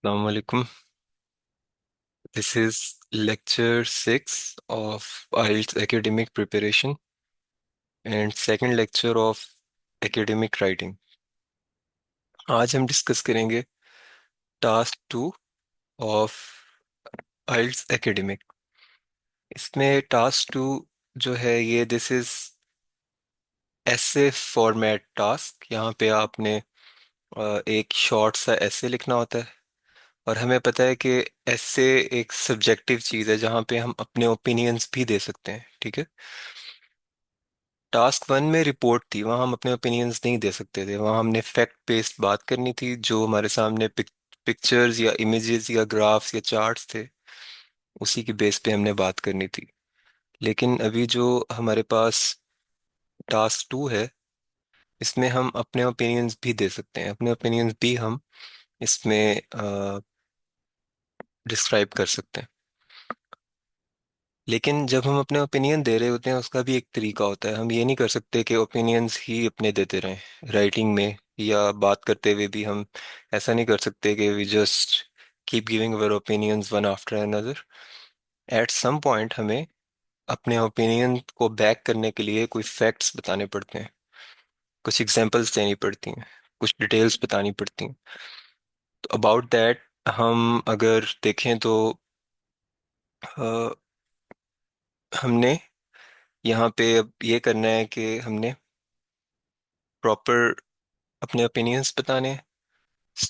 Assalamu alaikum. This is lecture 6 of IELTS academic preparation and second lecture of academic writing. आज हम discuss करेंगे task 2 of IELTS academic. इसमें task 2 जो है ये दिस इज ऐसे फॉर्मेट टास्क। यहाँ पे आपने एक शॉर्ट सा ऐसे लिखना होता है। और हमें पता है कि ऐसे एक सब्जेक्टिव चीज़ है जहाँ पे हम अपने ओपिनियंस भी दे सकते हैं, ठीक है। टास्क 1 में रिपोर्ट थी, वहाँ हम अपने ओपिनियंस नहीं दे सकते थे। वहाँ हमने फैक्ट बेस्ड बात करनी थी, जो हमारे सामने पिक्चर्स या इमेजेस या ग्राफ्स या चार्ट्स थे उसी की बेस पे हमने बात करनी थी। लेकिन अभी जो हमारे पास टास्क 2 है, इसमें हम अपने ओपिनियंस भी दे सकते हैं। अपने ओपिनियंस भी हम इसमें डिस्क्राइब कर सकते हैं। लेकिन जब हम अपने ओपिनियन दे रहे होते हैं उसका भी एक तरीका होता है। हम ये नहीं कर सकते कि ओपिनियंस ही अपने देते रहें राइटिंग में या बात करते हुए भी। हम ऐसा नहीं कर सकते कि we just keep giving our opinions one after another. At some point हमें अपने ओपिनियन को बैक करने के लिए कोई फैक्ट्स बताने पड़ते हैं, कुछ एग्जांपल्स देनी पड़ती हैं, कुछ डिटेल्स बतानी पड़ती हैं। तो अबाउट दैट हम अगर देखें तो अ, हमने यहाँ पे अब ये करना है कि हमने प्रॉपर अपने ओपिनियंस बताने हैं,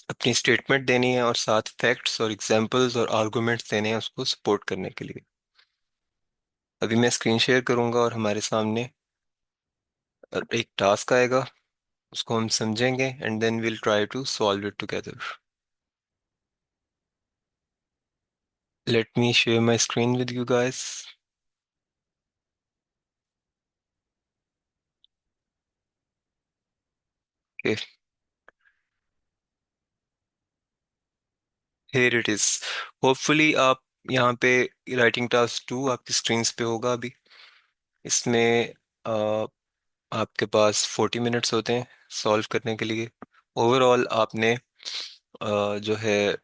अपनी स्टेटमेंट देनी है और साथ फैक्ट्स और एग्जांपल्स और आर्गुमेंट्स देने हैं उसको सपोर्ट करने के लिए। अभी मैं स्क्रीन शेयर करूंगा और हमारे सामने एक टास्क आएगा, उसको हम समझेंगे and then will try to solve it together. Let me share my screen with you guys. Okay, here it is. Hopefully आप यहाँ पे राइटिंग टास्क 2 आपकी स्क्रीन पे होगा अभी। इसमें आपके पास 40 मिनट्स होते हैं सॉल्व करने के लिए। ओवरऑल आपने जो है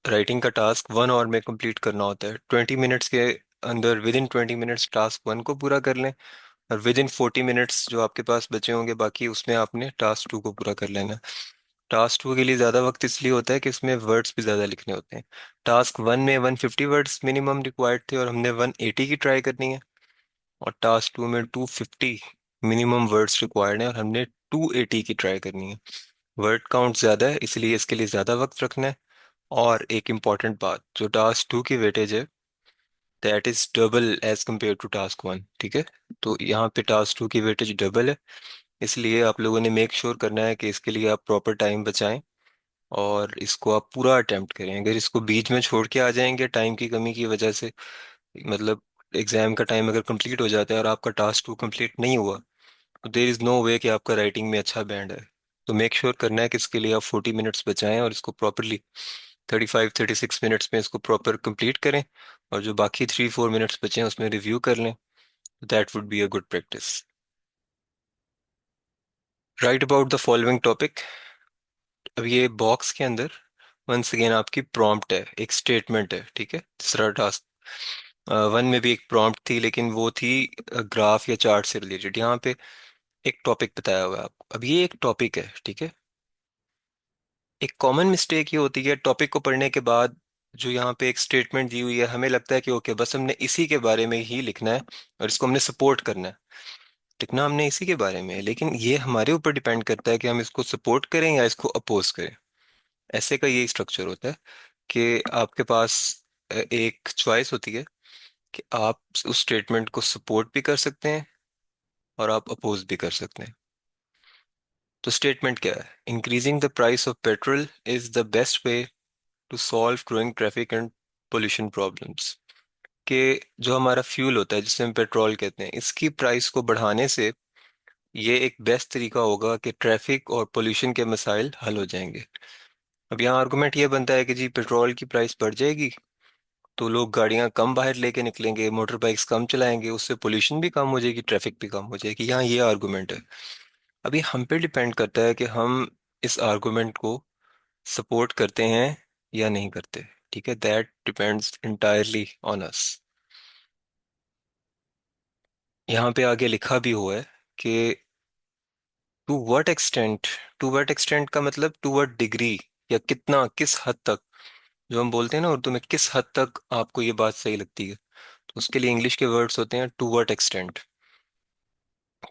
राइटिंग का टास्क 1 आवर में कंप्लीट करना होता है। 20 मिनट्स के अंदर, विद इन 20 मिनट्स टास्क 1 को पूरा कर लें और विद इन 40 मिनट्स जो आपके पास बचे होंगे बाकी, उसमें आपने टास्क 2 को पूरा कर लेना है। टास्क 2 के लिए ज़्यादा वक्त इसलिए होता है कि इसमें वर्ड्स भी ज़्यादा लिखने होते हैं। टास्क 1 में 150 वर्ड्स मिनिमम रिक्वायर्ड थे और हमने 180 की ट्राई करनी है। और टास्क 2 में 250 मिनिमम वर्ड्स रिक्वायर्ड है और हमने 280 की ट्राई करनी है। वर्ड काउंट ज़्यादा है इसलिए इसके लिए ज़्यादा वक्त रखना है। और एक इम्पॉर्टेंट बात, जो टास्क 2 की वेटेज है that is double as compare to task 1, ठीक है। तो यहाँ पे टास्क 2 की वेटेज डबल है, इसलिए आप लोगों ने मेक श्योर करना है कि इसके लिए आप प्रॉपर टाइम बचाएं और इसको आप पूरा अटेम्प्ट करें। अगर इसको बीच में छोड़ के आ जाएंगे टाइम की कमी की वजह से, मतलब एग्जाम का टाइम अगर कंप्लीट हो जाता है और आपका टास्क 2 कंप्लीट नहीं हुआ, तो देर इज़ नो वे कि आपका राइटिंग में अच्छा बैंड है। तो मेक श्योर करना है कि इसके लिए आप 40 मिनट्स बचाएं और इसको प्रॉपरली 35-36 मिनट्स में इसको प्रॉपर कंप्लीट करें। और जो बाकी 3-4 मिनट्स बचे हैं उसमें रिव्यू कर लें। That would be a good practice. Right about the following topic. अब ये बॉक्स के अंदर वंस अगेन आपकी प्रॉम्प्ट है, एक स्टेटमेंट है, ठीक है। तीसरा टास्क 1 में भी एक प्रॉम्प्ट थी लेकिन वो थी ग्राफ या चार्ट से रिलेटेड। यहाँ पे एक टॉपिक बताया हुआ है आपको। अब ये एक टॉपिक है, ठीक है। एक कॉमन मिस्टेक ये होती है टॉपिक को पढ़ने के बाद, जो यहाँ पे एक स्टेटमेंट दी हुई है हमें लगता है कि ओके बस हमने इसी के बारे में ही लिखना है और इसको हमने सपोर्ट करना है। लिखना हमने इसी के बारे में है, लेकिन ये हमारे ऊपर डिपेंड करता है कि हम इसको सपोर्ट करें या इसको अपोज करें। ऐसे का यही स्ट्रक्चर होता है कि आपके पास एक चॉइस होती है कि आप उस स्टेटमेंट को सपोर्ट भी कर सकते हैं और आप अपोज भी कर सकते हैं। तो स्टेटमेंट क्या है? Increasing the price of petrol is the best way to solve growing traffic and pollution problems. कि जो हमारा फ्यूल होता है जिसे हम पेट्रोल कहते हैं, इसकी प्राइस को बढ़ाने से ये एक बेस्ट तरीका होगा कि ट्रैफिक और पोल्यूशन के मसाइल हल हो जाएंगे। अब यहाँ आर्गुमेंट ये बनता है कि जी पेट्रोल की प्राइस बढ़ जाएगी तो लोग गाड़ियां कम बाहर लेके निकलेंगे, मोटर बाइक्स कम चलाएंगे, उससे पोल्यूशन भी कम हो जाएगी, ट्रैफिक भी कम हो जाएगी। यहाँ ये आर्गुमेंट है। अभी हम पे डिपेंड करता है कि हम इस आर्गुमेंट को सपोर्ट करते हैं या नहीं करते। ठीक है, that depends entirely on us. यहाँ पे आगे लिखा भी हुआ है कि to what extent. To what extent का मतलब टू व्हाट डिग्री, या कितना, किस हद तक। जो हम बोलते हैं ना उर्दू में, किस हद तक आपको ये बात सही लगती है, तो उसके लिए इंग्लिश के वर्ड्स होते हैं टू व्हाट एक्सटेंट।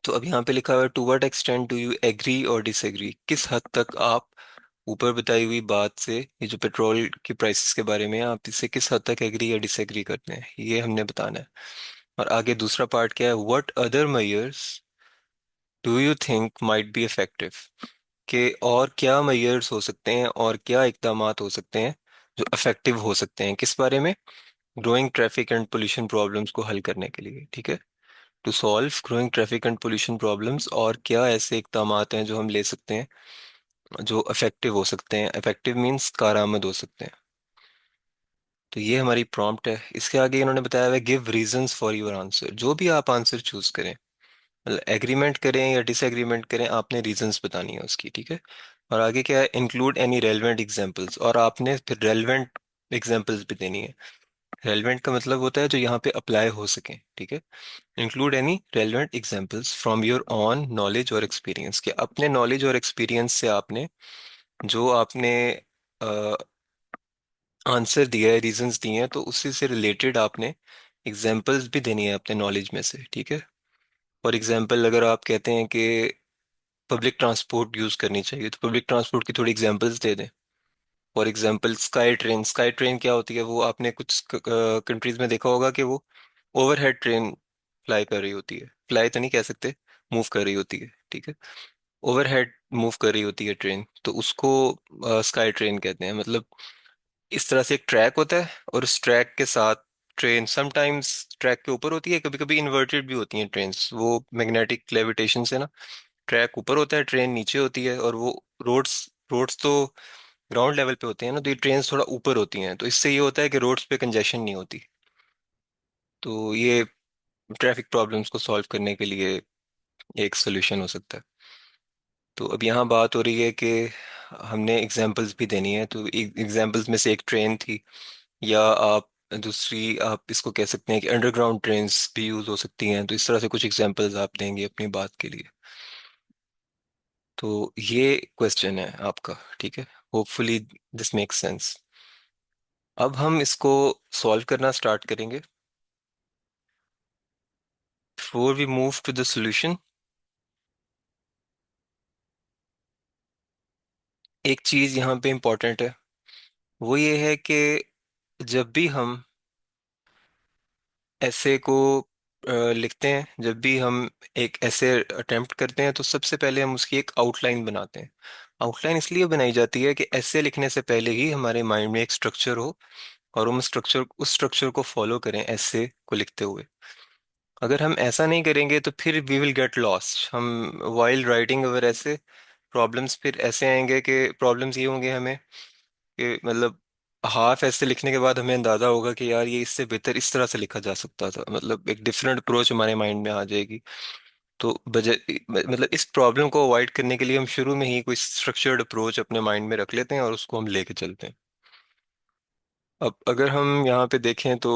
तो अब यहाँ पे लिखा हुआ है to what extent do you agree और डिसएग्री, किस हद तक आप ऊपर बताई हुई बात से, ये जो पेट्रोल की प्राइसेस के बारे में है, आप इससे किस हद तक एग्री या डिसएग्री करते हैं, ये हमने बताना है। और आगे दूसरा पार्ट क्या है, what other measures do you think might be effective, के और क्या मेजर्स हो सकते हैं और क्या इकदामात हो सकते हैं जो इफेक्टिव हो सकते हैं, किस बारे में, growing traffic and pollution problems को हल करने के लिए। ठीक है, to solve growing traffic and pollution problems, और क्या ऐसे इकदामात हैं जो हम ले सकते हैं जो इफेक्टिव हो सकते हैं, इफेक्टिव मींस कारआमद हो सकते हैं। तो ये हमारी प्रॉम्प्ट है। इसके आगे इन्होंने बताया हुआ है give reasons for your answer, जो भी आप आंसर चूज करें, मतलब एग्रीमेंट करें या डिसएग्रीमेंट करें, आपने रीजंस बतानी है उसकी। ठीक है, और आगे क्या है, इंक्लूड एनी रेलेवेंट एग्जांपल्स, और आपने फिर रेलेवेंट एग्जांपल्स भी देनी है। रेलेवेंट का मतलब होता है जो यहाँ पे अप्लाई हो सके। ठीक है, include any relevant examples from your on knowledge और एक्सपीरियंस, के अपने नॉलेज और एक्सपीरियंस से आपने जो आपने आंसर दिया है, रीजंस दिए हैं, तो उसी से रिलेटेड आपने एग्जांपल्स भी देनी है अपने नॉलेज में से। ठीक है, फॉर एग्जांपल अगर आप कहते हैं कि पब्लिक ट्रांसपोर्ट यूज़ करनी चाहिए, तो पब्लिक ट्रांसपोर्ट की थोड़ी एग्जांपल्स दे दें। For example sky train, sky train क्या होती है, वो आपने कुछ कंट्रीज में देखा होगा कि वो ओवरहेड ट्रेन फ्लाई कर रही होती है, फ्लाई तो नहीं कह सकते, मूव कर रही होती है। ठीक है, ओवरहेड मूव कर रही होती है ट्रेन, तो उसको स्काई ट्रेन कहते हैं। मतलब इस तरह से एक ट्रैक होता है, और उस ट्रैक के साथ ट्रेन समटाइम्स ट्रैक के ऊपर होती है, कभी कभी इन्वर्टेड भी होती हैं ट्रेन्स, वो मैग्नेटिक लेविटेशन से ना, ट्रैक ऊपर होता है, ट्रेन नीचे होती है, और वो रोड्स रोड्स तो ग्राउंड लेवल पे होते हैं ना, तो ये ट्रेन थोड़ा ऊपर होती हैं, तो इससे ये होता है कि रोड्स पे कंजेशन नहीं होती। तो ये ट्रैफिक प्रॉब्लम्स को सॉल्व करने के लिए एक सोल्यूशन हो सकता है। तो अब यहाँ बात हो रही है कि हमने एग्जांपल्स भी देनी है, तो एग्जांपल्स में से एक ट्रेन थी, या आप दूसरी आप इसको कह सकते हैं कि अंडरग्राउंड ट्रेन्स भी यूज हो सकती हैं। तो इस तरह से कुछ एग्जांपल्स आप देंगे अपनी बात के लिए। तो ये क्वेश्चन है आपका। ठीक है, होपफुली दिस मेक्स सेंस। अब हम इसको सॉल्व करना स्टार्ट करेंगे। Before we move to the solution, एक चीज यहाँ पे इम्पोर्टेंट है, वो ये है कि जब भी हम ऐसे को लिखते हैं, जब भी हम एक ऐसे अटेम्प्ट करते हैं, तो सबसे पहले हम उसकी एक आउटलाइन बनाते हैं। आउटलाइन इसलिए बनाई जाती है कि ऐसे लिखने से पहले ही हमारे माइंड में एक स्ट्रक्चर हो, और हम स्ट्रक्चर उस स्ट्रक्चर को फॉलो करें ऐसे को लिखते हुए। अगर हम ऐसा नहीं करेंगे तो फिर वी विल गेट लॉस्ट, हम वाइल्ड राइटिंग अगर ऐसे, प्रॉब्लम्स फिर ऐसे आएंगे कि प्रॉब्लम्स ये होंगे हमें कि मतलब हाफ ऐसे लिखने के बाद हमें अंदाजा होगा कि यार ये इससे बेहतर इस तरह से लिखा जा सकता था, मतलब एक डिफरेंट अप्रोच हमारे माइंड में आ जाएगी। तो बजाय मतलब इस प्रॉब्लम को अवॉइड करने के लिए हम शुरू में ही कोई स्ट्रक्चर्ड अप्रोच अपने माइंड में रख लेते हैं और उसको हम लेके चलते हैं। अब अगर हम यहाँ पे देखें तो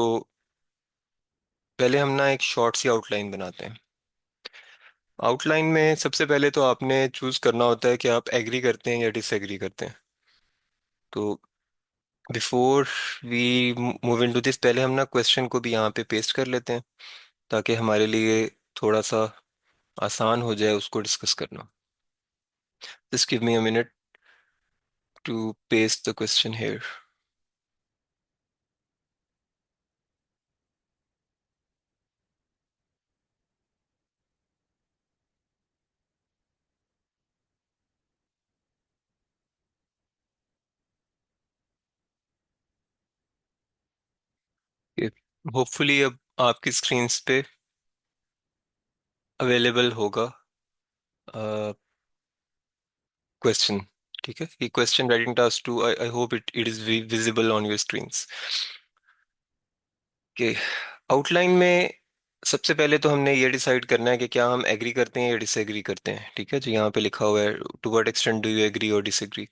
पहले हम ना एक शॉर्ट सी आउटलाइन बनाते हैं। आउटलाइन में सबसे पहले तो आपने चूज करना होता है कि आप एग्री करते हैं या डिसएग्री करते हैं। तो before we move into this, पहले हम ना क्वेश्चन को भी यहाँ पे पेस्ट कर लेते हैं, ताकि हमारे लिए थोड़ा सा आसान हो जाए उसको डिस्कस करना। Just give me a minute to paste the question here. होपफुली अब आपकी स्क्रीन पे अवेलेबल होगा क्वेश्चन। ठीक है, ये question writing task 2, I hope it is visible on your screens. कि आउटलाइन में सबसे पहले तो हमने ये डिसाइड करना है कि क्या हम एग्री करते हैं या डिसएग्री करते हैं। ठीक है, जो यहाँ पे लिखा हुआ है to what extent do you agree और डिसएग्री।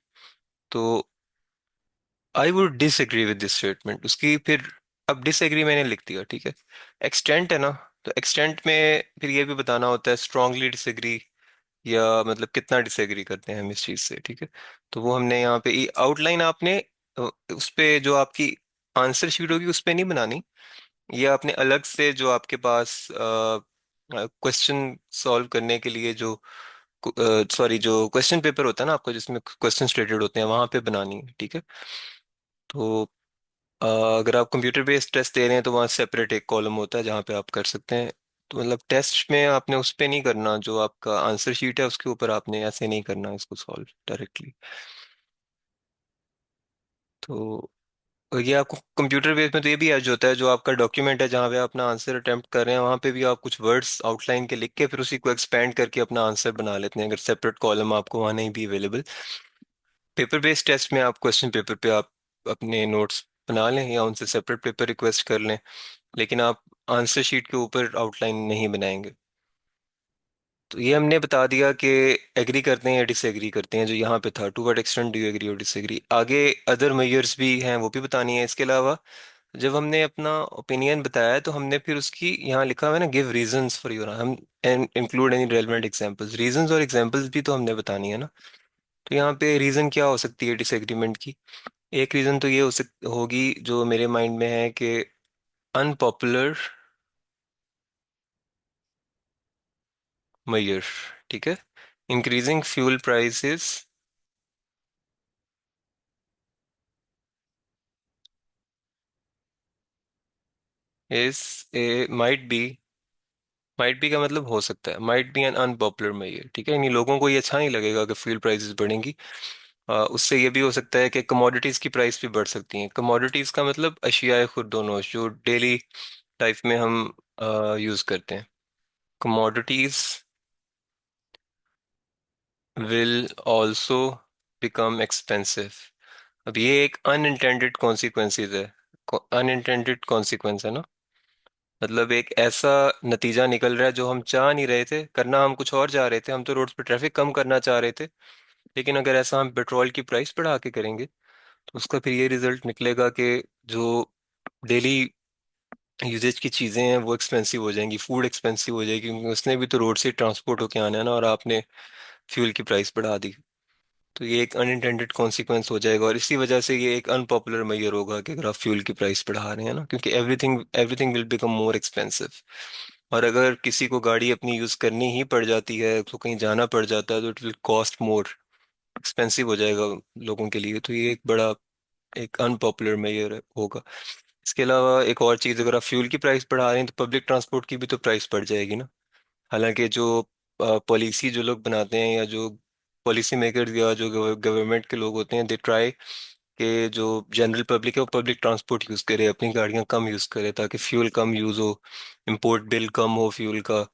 तो I would disagree with this statement उसकी। फिर अब डिसएग्री मैंने लिख दिया, ठीक है। एक्सटेंट है ना, तो एक्सटेंट में फिर ये भी बताना होता है स्ट्रांगली डिसएग्री, या मतलब कितना डिसएग्री करते हैं हम इस चीज से, ठीक है। तो वो हमने यहाँ पे आउटलाइन आपने उस पे जो आपकी आंसर शीट होगी उस पे नहीं बनानी। ये आपने अलग से जो आपके पास क्वेश्चन सॉल्व करने के लिए जो सॉरी जो क्वेश्चन पेपर होता है ना आपका जिसमें क्वेश्चन रिलेटेड होते हैं वहां पे बनानी है, ठीक है। तो अ, अगर आप कंप्यूटर बेस्ड टेस्ट दे रहे हैं तो वहाँ सेपरेट एक कॉलम होता है जहाँ पे आप कर सकते हैं। तो मतलब टेस्ट में आपने उस पे नहीं करना, जो आपका आंसर शीट है उसके ऊपर आपने ऐसे नहीं करना इसको सॉल्व डायरेक्टली। तो ये आपको कंप्यूटर बेस में तो ये भी एज होता है, जो आपका डॉक्यूमेंट है जहाँ पे आप अपना आंसर अटेम्प्ट कर रहे हैं वहाँ पे भी आप कुछ वर्ड्स आउटलाइन के लिख के फिर उसी को एक्सपेंड करके अपना आंसर बना लेते हैं, अगर सेपरेट कॉलम आपको वहाँ नहीं भी अवेलेबल। पेपर बेस्ड टेस्ट में आप क्वेश्चन पेपर पे आप अपने नोट्स बना लें या उनसे सेपरेट पेपर रिक्वेस्ट कर लें, लेकिन आप आंसर शीट के ऊपर आउटलाइन नहीं बनाएंगे। तो ये हमने बता दिया कि एग्री करते हैं या डिसएग्री करते हैं, जो यहाँ पे था to what extent do you agree और डिसएग्री। आगे अदर मेजर्स भी हैं वो भी बतानी है। इसके अलावा जब हमने अपना ओपिनियन बताया है तो हमने फिर उसकी यहाँ लिखा हुआ है ना गिव रीजंस फॉर योर, हम include any relevant examples, reasons और एग्जांपल्स भी तो हमने बतानी है ना। तो यहाँ पे रीजन क्या हो सकती है डिसएग्रीमेंट की। एक रीजन तो ये होगी जो मेरे माइंड में है कि अनपॉपुलर मेजर, ठीक है। Increasing fuel prices is a might be का मतलब हो सकता है, might be an unpopular measure, ठीक है। यानी लोगों को ये अच्छा नहीं लगेगा कि फ्यूल प्राइसेस बढ़ेंगी। उससे ये भी हो सकता है कि कमोडिटीज की प्राइस भी बढ़ सकती हैं। कमोडिटीज का मतलब अशियाए खुर्दोनोश जो डेली लाइफ में हम यूज करते हैं। Commodities will also become expensive. अब ये एक अनइंटेंडेड कॉन्सिक्वेंसेज है, अनइंटेंडेड कॉन्सिक्वेंस है ना। मतलब एक ऐसा नतीजा निकल रहा है जो हम चाह नहीं रहे थे करना, हम कुछ और चाह रहे थे, हम तो रोड पे ट्रैफिक कम करना चाह रहे थे। लेकिन अगर ऐसा हम पेट्रोल की प्राइस बढ़ा के करेंगे तो उसका फिर ये रिजल्ट निकलेगा कि जो डेली यूजेज की चीज़ें हैं वो एक्सपेंसिव हो जाएंगी, फूड एक्सपेंसिव हो जाएगी, क्योंकि उसने भी तो रोड से ट्रांसपोर्ट होके आना है ना, और आपने फ्यूल की प्राइस बढ़ा दी। तो ये एक अनइंटेंडेड कॉन्सिक्वेंस हो जाएगा, और इसी वजह से ये एक अनपॉपुलर मेजर होगा कि अगर आप फ्यूल की प्राइस बढ़ा रहे हैं ना, क्योंकि everything everything will become more expensive. और अगर किसी को गाड़ी अपनी यूज़ करनी ही पड़ जाती है, तो कहीं जाना पड़ जाता है, तो it will cost more, expensive हो जाएगा लोगों के लिए। तो ये एक बड़ा एक अनपॉपुलर मेजर होगा। इसके अलावा एक और चीज़, अगर आप फ्यूल की प्राइस बढ़ा रहे हैं तो पब्लिक ट्रांसपोर्ट की भी तो प्राइस बढ़ जाएगी ना। हालांकि जो पॉलिसी जो लोग बनाते हैं या जो पॉलिसी मेकर्स या जो गवर्नमेंट के लोग होते हैं, दे ट्राई कि जो जनरल पब्लिक है वो पब्लिक ट्रांसपोर्ट यूज़ करे, अपनी गाड़ियाँ कम यूज़ करे, ताकि फ्यूल कम यूज़ हो, इम्पोर्ट बिल कम हो फ्यूल का,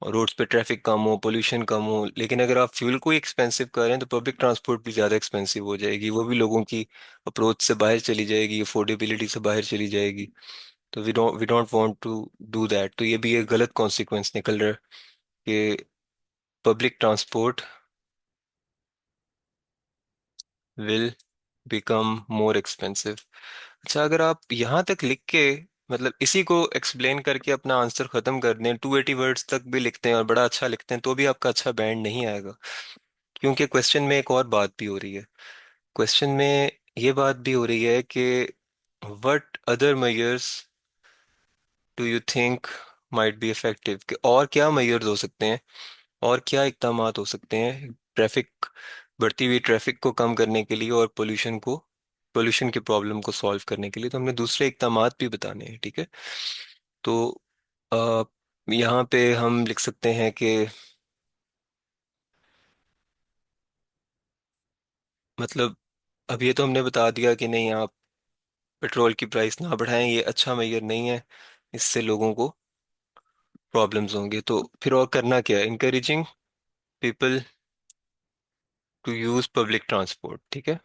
और रोड्स पे ट्रैफिक कम हो, पोल्यूशन कम हो। लेकिन अगर आप फ्यूल को ही एक्सपेंसिव कर रहे हैं तो पब्लिक ट्रांसपोर्ट भी ज़्यादा एक्सपेंसिव हो जाएगी, वो भी लोगों की अप्रोच से बाहर चली जाएगी, अफोर्डेबिलिटी से बाहर चली जाएगी। तो we don't want to do that. तो ये भी एक गलत कॉन्सिक्वेंस निकल रहा है कि public transport will become more expensive. अच्छा, अगर आप यहाँ तक लिख के मतलब इसी को एक्सप्लेन करके अपना आंसर खत्म कर दें, 280 वर्ड्स तक भी लिखते हैं और बड़ा अच्छा लिखते हैं, तो भी आपका अच्छा बैंड नहीं आएगा। क्योंकि क्वेश्चन में एक और बात भी हो रही है। क्वेश्चन में ये बात भी हो रही है कि what other measures do you think might be effective, कि और क्या मेजर्स हो सकते हैं, और क्या इकदाम हो सकते हैं ट्रैफिक, बढ़ती हुई ट्रैफिक को कम करने के लिए और पोल्यूशन की प्रॉब्लम को सॉल्व करने के लिए। तो हमने दूसरे इकदाम भी बताने हैं, ठीक है। तो अ, यहाँ पे हम लिख सकते हैं कि मतलब अब ये तो हमने बता दिया कि नहीं, आप पेट्रोल की प्राइस ना बढ़ाएं, ये अच्छा मेजर नहीं है, इससे लोगों को प्रॉब्लम्स होंगे। तो फिर और करना क्या है, encouraging people to use public transport, ठीक है।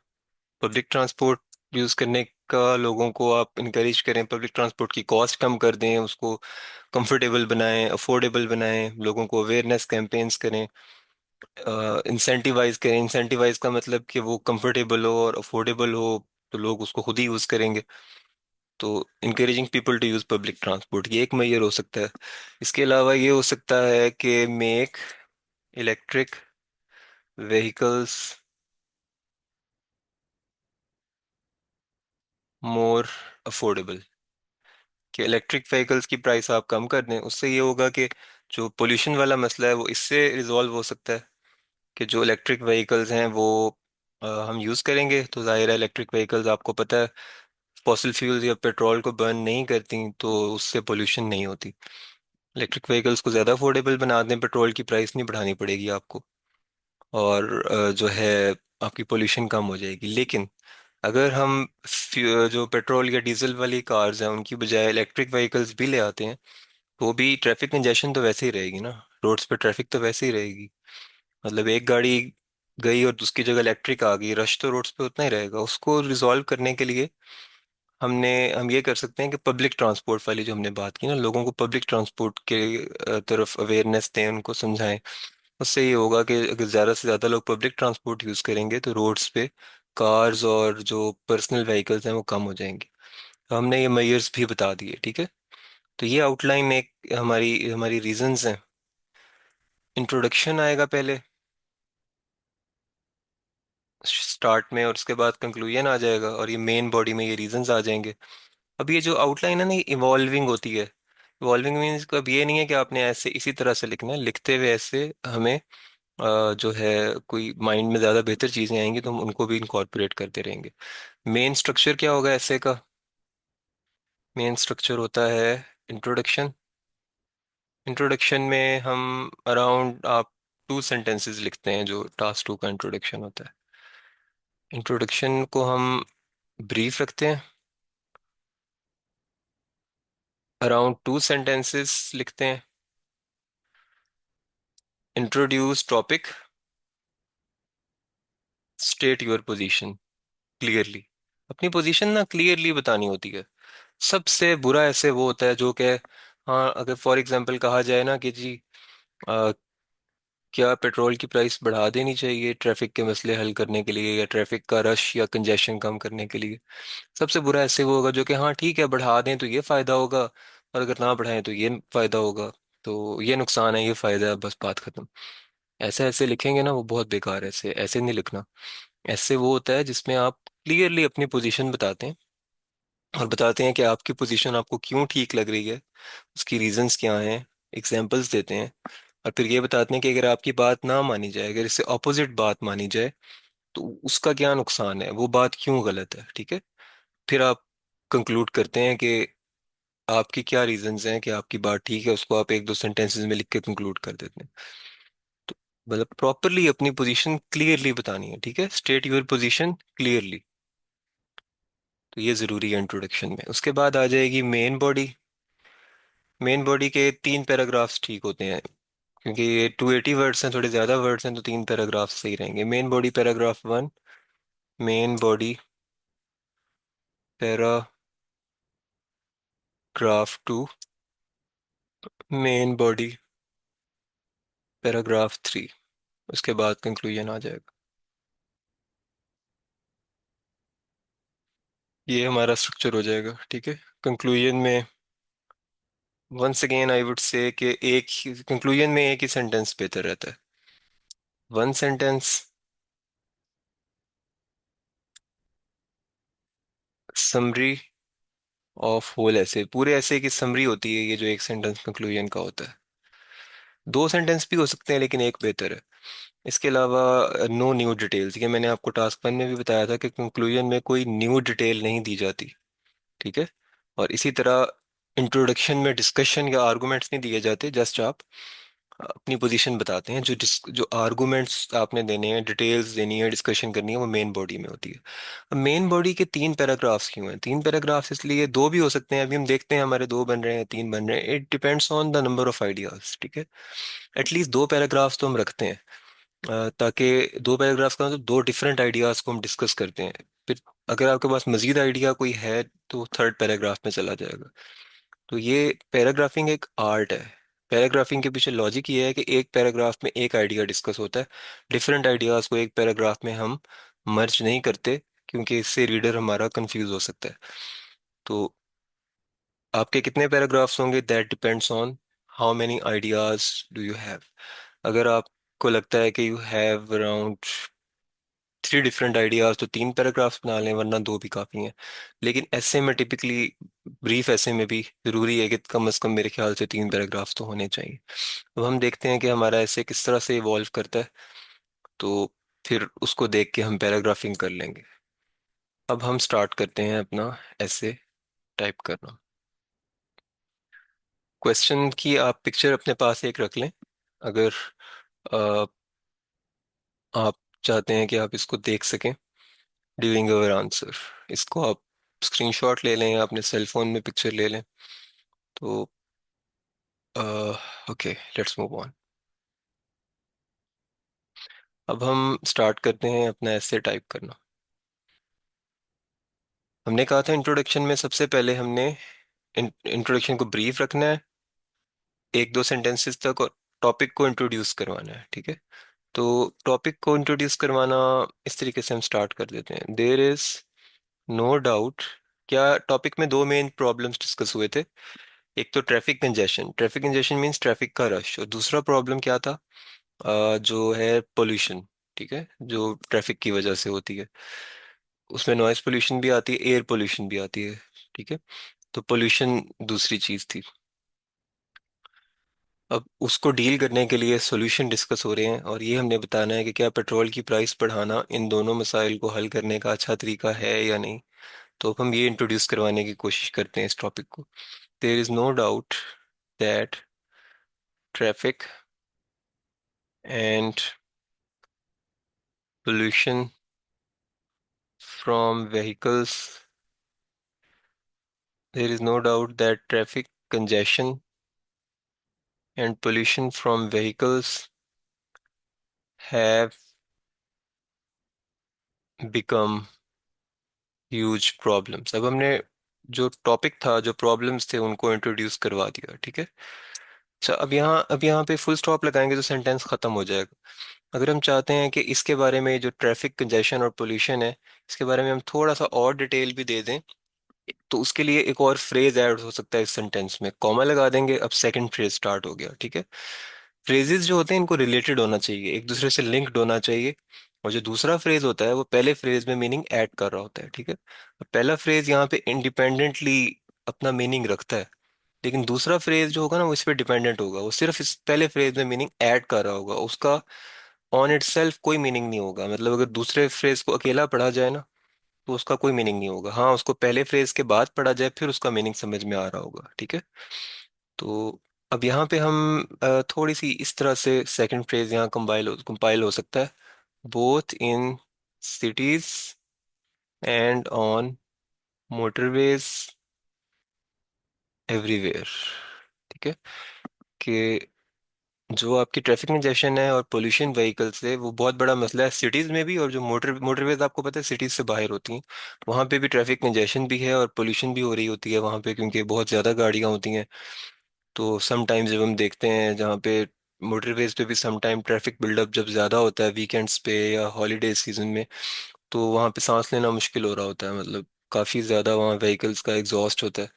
पब्लिक ट्रांसपोर्ट यूज करने का लोगों को आप इनकरेज करें, पब्लिक ट्रांसपोर्ट की कॉस्ट कम कर दें, उसको कंफर्टेबल बनाएं, अफोर्डेबल बनाएं, लोगों को अवेयरनेस कैंपेन्स करें, इंसेंटिवाइज करें। इंसेंटिवाइज का मतलब कि वो कंफर्टेबल हो और अफोर्डेबल हो, तो लोग उसको खुद ही यूज़ करेंगे। तो encouraging people to use public transport, ये एक मेजर हो सकता है। इसके अलावा ये हो सकता है कि make electric vehicles more affordable, कि इलेक्ट्रिक व्हीकल्स की प्राइस आप कम कर दें। उससे ये होगा कि जो पोल्यूशन वाला मसला है वो इससे रिजॉल्व हो सकता है, कि जो इलेक्ट्रिक व्हीकल्स हैं वो हम यूज़ करेंगे, तो जाहिर है इलेक्ट्रिक व्हीकल्स आपको पता है फॉसिल फ्यूल्स या पेट्रोल को बर्न नहीं करती, तो उससे पोल्यूशन नहीं होती। इलेक्ट्रिक व्हीकल्स को ज़्यादा अफोर्डेबल बना दें, पेट्रोल की प्राइस नहीं बढ़ानी पड़ेगी आपको, और जो है आपकी पोल्यूशन कम हो जाएगी। लेकिन अगर हम जो पेट्रोल या डीजल वाली कार्स हैं उनकी बजाय इलेक्ट्रिक व्हीकल्स भी ले आते हैं, तो भी ट्रैफिक कंजेशन तो वैसे ही रहेगी ना, रोड्स पे ट्रैफिक तो वैसे ही रहेगी। मतलब एक गाड़ी गई और उसकी जगह इलेक्ट्रिक आ गई, रश तो रोड्स पे उतना ही रहेगा। उसको रिजॉल्व करने के लिए हम ये कर सकते हैं कि पब्लिक ट्रांसपोर्ट वाली जो हमने बात की ना, लोगों को पब्लिक ट्रांसपोर्ट के तरफ अवेयरनेस दें, उनको समझाएं। उससे ये होगा कि अगर ज़्यादा से ज़्यादा लोग पब्लिक ट्रांसपोर्ट यूज़ करेंगे तो रोड्स पे कार्स और जो पर्सनल व्हीकल्स हैं वो कम हो जाएंगे। तो हमने ये मेजर्स भी बता दिए, ठीक है। तो ये आउटलाइन एक हमारी हमारी रीजंस हैं। इंट्रोडक्शन आएगा पहले स्टार्ट में, और उसके बाद कंक्लूजन आ जाएगा, और ये मेन बॉडी में ये रीजंस आ जाएंगे। अब ये जो आउटलाइन है ना, ये इवॉल्विंग होती है। इवॉल्विंग मीन्स अब ये नहीं है कि आपने ऐसे इसी तरह से लिखना है, लिखते हुए ऐसे हमें जो है कोई माइंड में ज़्यादा बेहतर चीज़ें आएंगी तो हम उनको भी इनकॉर्पोरेट करते रहेंगे। मेन स्ट्रक्चर क्या होगा ऐसे का? मेन स्ट्रक्चर होता है इंट्रोडक्शन। इंट्रोडक्शन में हम अराउंड आप 2 सेंटेंसेस लिखते हैं, जो टास्क 2 का इंट्रोडक्शन होता है। इंट्रोडक्शन को हम ब्रीफ रखते हैं, अराउंड 2 सेंटेंसेस लिखते हैं। Introduce topic, state your position clearly. अपनी पोजीशन ना क्लियरली बतानी होती है। सबसे बुरा ऐसे वो होता है जो कि, हाँ, अगर फॉर एग्जांपल कहा जाए ना कि जी क्या पेट्रोल की प्राइस बढ़ा देनी चाहिए ट्रैफिक के मसले हल करने के लिए, या ट्रैफिक का रश या कंजेशन कम करने के लिए। सबसे बुरा ऐसे वो होगा जो कि हाँ ठीक है बढ़ा दें तो ये फायदा होगा, और अगर ना बढ़ाएं तो ये फायदा होगा। तो ये नुकसान है, ये फायदा है, बस बात खत्म। ऐसे ऐसे लिखेंगे ना वो बहुत बेकार है। ऐसे ऐसे नहीं लिखना। ऐसे वो होता है जिसमें आप क्लियरली अपनी पोजीशन बताते हैं, और बताते हैं कि आपकी पोजीशन आपको क्यों ठीक लग रही है, उसकी रीजंस क्या हैं, एग्जांपल्स देते हैं। और फिर ये बताते हैं कि अगर आपकी बात ना मानी जाए, अगर इससे ऑपोजिट बात मानी जाए, तो उसका क्या नुकसान है, वो बात क्यों गलत है, ठीक है। फिर आप कंक्लूड करते हैं कि आपकी क्या रीजंस हैं कि आपकी बात ठीक है, उसको आप 1-2 सेंटेंसेस में लिख के कंक्लूड कर देते हैं। तो मतलब प्रॉपरली अपनी पोजीशन क्लियरली बतानी है, ठीक है, स्टेट योर पोजीशन क्लियरली। तो ये जरूरी है इंट्रोडक्शन में। उसके बाद आ जाएगी मेन बॉडी। मेन बॉडी के 3 पैराग्राफ्स ठीक होते हैं, क्योंकि ये 280 वर्ड्स हैं, थोड़े ज़्यादा वर्ड्स हैं, तो 3 पैराग्राफ सही रहेंगे। Main body paragraph 1, main body paragraph 2, main body paragraph 3। उसके बाद कंक्लूजन आ जाएगा। ये हमारा स्ट्रक्चर हो जाएगा, ठीक है। कंक्लूजन में once again I would say कि एक ही कंक्लूजन में एक ही सेंटेंस बेहतर रहता है। 1 सेंटेंस समरी ऑफ होल ऐसे, पूरे ऐसे की समरी होती है ये, जो एक सेंटेंस कंक्लूजन का होता है। 2 सेंटेंस भी हो सकते हैं लेकिन एक बेहतर है। इसके अलावा नो न्यू डिटेल्स, ये मैंने आपको टास्क 1 में भी बताया था कि कंक्लूजन में कोई न्यू डिटेल नहीं दी जाती, ठीक है। और इसी तरह इंट्रोडक्शन में डिस्कशन या आर्गुमेंट्स नहीं दिए जाते, जस्ट आप अपनी पोजीशन बताते हैं। जो आर्गुमेंट्स आपने देने हैं, डिटेल्स देनी है, डिस्कशन करनी है, वो मेन बॉडी में होती है। अब मेन बॉडी के 3 पैराग्राफ्स क्यों हैं? 3 पैराग्राफ्स इसलिए, 2 भी हो सकते हैं, अभी हम देखते हैं हमारे 2 बन रहे हैं 3 बन रहे हैं, it depends on the number of ideas, ठीक है। एटलीस्ट 2 पैराग्राफ्स तो हम रखते हैं, ताकि 2 पैराग्राफ्स का मतलब 2 डिफरेंट आइडियाज को हम डिस्कस करते हैं। फिर अगर आपके पास मजीद आइडिया कोई है तो थर्ड पैराग्राफ में चला जाएगा। तो ये पैराग्राफिंग एक आर्ट है। पैराग्राफिंग के पीछे लॉजिक ये है कि एक पैराग्राफ में एक आइडिया डिस्कस होता है, डिफरेंट आइडियाज को एक पैराग्राफ में हम मर्ज नहीं करते, क्योंकि इससे रीडर हमारा कंफ्यूज हो सकता है। तो आपके कितने पैराग्राफ्स होंगे, that depends on how many ideas do you have. अगर आपको लगता है कि you have around 3 different ideas तो 3 पैराग्राफ्स बना लें, वरना 2 भी काफ़ी हैं। लेकिन ऐसे में टिपिकली, ब्रीफ ऐसे में भी ज़रूरी है कि कम से कम मेरे ख्याल से 3 पैराग्राफ्स तो होने चाहिए। तो हम देखते हैं कि हमारा ऐसे किस तरह से इवॉल्व करता है, तो फिर उसको देख के हम पैराग्राफिंग कर लेंगे। अब हम स्टार्ट करते हैं अपना ऐसे टाइप करना। क्वेश्चन की आप पिक्चर अपने पास एक रख लें। अगर अ, आप चाहते हैं कि आप इसको देख सकें ड्यूरिंग योर आंसर, इसको आप स्क्रीनशॉट ले लें या अपने सेल फोन में पिक्चर ले लें। तो ओके, लेट्स मूव ऑन। अब हम स्टार्ट करते हैं अपना ऐसे टाइप करना। हमने कहा था इंट्रोडक्शन में सबसे पहले हमने इंट्रोडक्शन को ब्रीफ रखना है, 1-2 सेंटेंसेस तक, और टॉपिक को इंट्रोड्यूस करवाना है, ठीक है। तो टॉपिक को इंट्रोड्यूस करवाना इस तरीके से हम स्टार्ट कर देते हैं। There is no doubt. क्या टॉपिक में 2 मेन प्रॉब्लम्स डिस्कस हुए थे। एक तो traffic congestion, traffic congestion means traffic का रश, और दूसरा प्रॉब्लम क्या था, जो है पोल्यूशन, ठीक है, जो ट्रैफिक की वजह से होती है। उसमें नॉइज पोल्यूशन भी आती है, एयर पोल्यूशन भी आती है, ठीक है। तो पोल्यूशन दूसरी चीज थी। अब उसको डील करने के लिए सॉल्यूशन डिस्कस हो रहे हैं, और ये हमने बताना है कि क्या पेट्रोल की प्राइस बढ़ाना इन दोनों मसाइल को हल करने का अच्छा तरीका है या नहीं। तो अब हम ये इंट्रोड्यूस करवाने की कोशिश करते हैं इस टॉपिक को। There is no doubt that traffic and pollution from vehicles, there is no doubt that traffic congestion and pollution from vehicles have become huge problems. अब हमने जो टॉपिक था, जो प्रॉब्लम्स थे, उनको इंट्रोड्यूस करवा दिया, ठीक है। अच्छा, अब यहाँ पे फुल स्टॉप लगाएंगे तो सेंटेंस खत्म हो जाएगा। अगर हम चाहते हैं कि इसके बारे में, जो ट्रैफिक कंजेशन और पोल्यूशन है, इसके बारे में हम थोड़ा सा और डिटेल भी दे दें, तो उसके लिए एक और फ्रेज ऐड हो सकता है इस सेंटेंस में। कॉमा लगा देंगे, अब सेकंड फ्रेज स्टार्ट हो गया, ठीक है। फ्रेजेस जो होते हैं इनको रिलेटेड होना चाहिए, एक दूसरे से लिंक्ड होना चाहिए। और जो दूसरा फ्रेज होता है वो पहले फ्रेज में मीनिंग ऐड कर रहा होता है, ठीक है। अब पहला फ्रेज यहाँ पे इंडिपेंडेंटली अपना मीनिंग रखता है, लेकिन दूसरा फ्रेज जो होगा ना, वो इस पे डिपेंडेंट होगा। वो सिर्फ इस पहले फ्रेज में मीनिंग ऐड कर रहा होगा, उसका ऑन इट सेल्फ कोई मीनिंग नहीं होगा। मतलब अगर दूसरे फ्रेज को अकेला पढ़ा जाए ना, तो उसका कोई मीनिंग नहीं होगा। हाँ, उसको पहले फ्रेज के बाद पढ़ा जाए, फिर उसका मीनिंग समझ में आ रहा होगा, ठीक है। तो अब यहाँ पे हम थोड़ी सी इस तरह से सेकंड फ्रेज यहाँ कंपाइल हो सकता है। Both in cities and on motorways everywhere, ठीक है। कि जो आपकी ट्रैफिक कंजेशन है और पोल्यूशन व्हीकल से, वो बहुत बड़ा मसला है सिटीज में भी, और जो मोटरवेज आपको पता है सिटीज से बाहर होती हैं, वहाँ पे भी ट्रैफिक कंजेशन भी है और पोल्यूशन भी हो रही होती है वहाँ पे, क्योंकि बहुत ज़्यादा गाड़ियाँ होती हैं। तो समटाइम्स जब हम देखते हैं जहाँ पे मोटरवेज पे भी समटाइम ट्रैफिक बिल्डअप जब ज़्यादा होता है वीकेंड्स पे या हॉलीडे सीजन में, तो वहाँ पे सांस लेना मुश्किल हो रहा होता है। मतलब काफ़ी ज़्यादा वहाँ व्हीकल्स का एग्जॉस्ट होता है।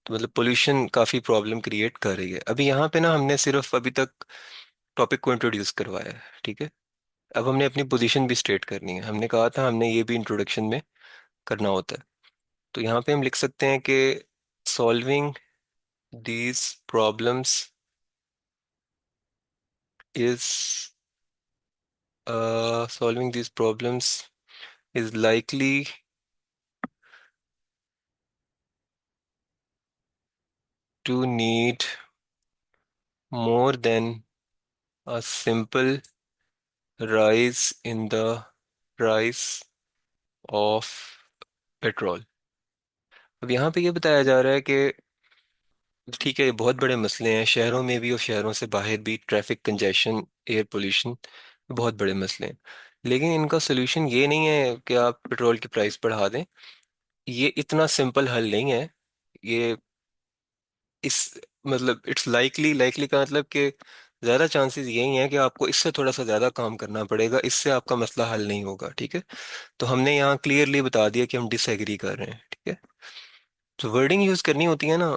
तो मतलब पोल्यूशन काफ़ी प्रॉब्लम क्रिएट कर रही है। अभी यहाँ पे ना हमने सिर्फ अभी तक टॉपिक को इंट्रोड्यूस करवाया है, ठीक है। अब हमने अपनी पोजीशन भी स्टेट करनी है। हमने कहा था हमने ये भी इंट्रोडक्शन में करना होता है। तो यहाँ पे हम लिख सकते हैं कि solving these problems is solving these problems is likely to need more than a simple rise in the price of petrol. अब यहाँ पे ये बताया जा रहा है कि ठीक है, ये बहुत बड़े मसले हैं शहरों में भी और शहरों से बाहर भी, ट्रैफिक कंजेशन, एयर पोल्यूशन, बहुत बड़े मसले हैं। लेकिन इनका सोल्यूशन ये नहीं है कि आप पेट्रोल की प्राइस बढ़ा दें। ये इतना सिंपल हल नहीं है। ये इस मतलब इट्स लाइकली, लाइकली का मतलब कि ज़्यादा चांसेस यही हैं कि आपको इससे थोड़ा सा ज़्यादा काम करना पड़ेगा, इससे आपका मसला हल नहीं होगा, ठीक है। तो हमने यहाँ क्लियरली बता दिया कि हम डिसएग्री कर रहे हैं, ठीक है। जो वर्डिंग यूज़ करनी होती है ना,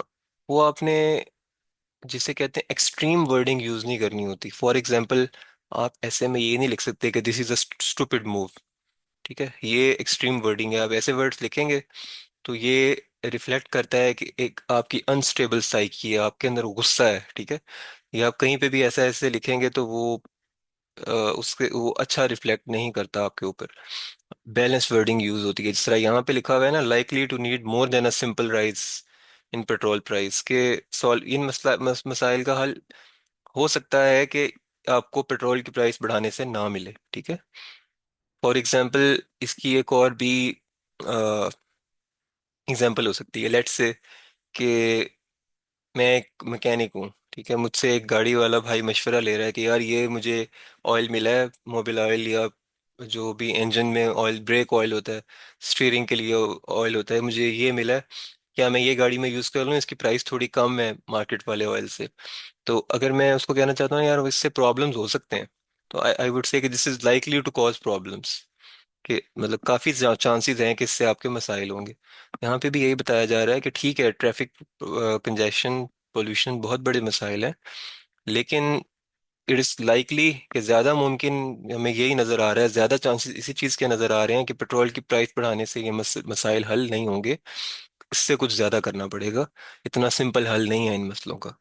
वो आपने जिसे कहते हैं एक्सट्रीम वर्डिंग यूज़ नहीं करनी होती। फॉर एग्जाम्पल, आप ऐसे में ये नहीं लिख सकते कि this is a stupid move, ठीक है, ये एक्सट्रीम वर्डिंग है। आप ऐसे वर्ड्स लिखेंगे तो ये रिफ्लेक्ट करता है कि एक आपकी अनस्टेबल साइकी है, आपके अंदर गुस्सा है, ठीक है। या आप कहीं पे भी ऐसा ऐसे लिखेंगे तो वो उसके वो अच्छा रिफ्लेक्ट नहीं करता आपके ऊपर। बैलेंस वर्डिंग यूज होती है, जिस तरह यहाँ पे लिखा हुआ है ना, likely to need more than a simple rise in petrol price के। सॉल्व इन मसाइल का हल हो सकता है कि आपको पेट्रोल की प्राइस बढ़ाने से ना मिले, ठीक है। फॉर एग्जाम्पल, इसकी एक और भी एग्जाम्पल हो सकती है। लेट्स से कि मैं एक मैकेनिक हूँ, ठीक है, मुझसे एक गाड़ी वाला भाई मशवरा ले रहा है कि यार ये मुझे ऑयल मिला है, मोबिल ऑयल या जो भी इंजन में ऑयल, ब्रेक ऑयल होता है, स्टीयरिंग के लिए ऑयल होता है, मुझे ये मिला है, क्या मैं ये गाड़ी में यूज़ कर लूँ, इसकी प्राइस थोड़ी कम है मार्केट वाले ऑयल से। तो अगर मैं उसको कहना चाहता हूँ यार इससे प्रॉब्लम्स हो सकते हैं, तो आई आई वुड से कि this is likely to cause problems, कि मतलब काफ़ी चांसेस हैं कि इससे आपके मसाइल होंगे। यहाँ पे भी यही बताया जा रहा है कि ठीक है, ट्रैफिक कंजेशन, पोल्यूशन बहुत बड़े मसाइल हैं, लेकिन इट इज़ लाइकली कि ज़्यादा मुमकिन, हमें यही नज़र आ रहा है, ज़्यादा चांसेस इसी चीज़ के नज़र आ रहे हैं कि पेट्रोल की प्राइस बढ़ाने से ये मसाइल हल नहीं होंगे, इससे कुछ ज़्यादा करना पड़ेगा। इतना सिंपल हल नहीं है इन मसलों का।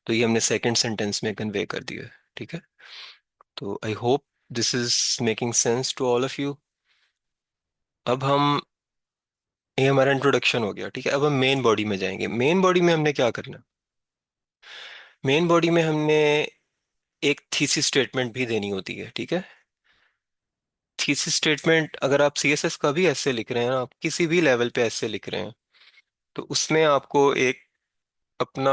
तो ये हमने सेकंड सेंटेंस में कन्वे कर दिया है, ठीक है। तो I hope this is making sense to all of you. अब हम, ये हमारा इंट्रोडक्शन हो गया, ठीक है। अब हम मेन बॉडी में जाएंगे। मेन बॉडी में हमने क्या करना, मेन बॉडी में हमने एक थीसिस स्टेटमेंट भी देनी होती है, ठीक है। थीसिस स्टेटमेंट, अगर आप सीएसएस का भी ऐसे लिख रहे हैं, आप किसी भी लेवल पे ऐसे लिख रहे हैं, तो उसमें आपको एक अपना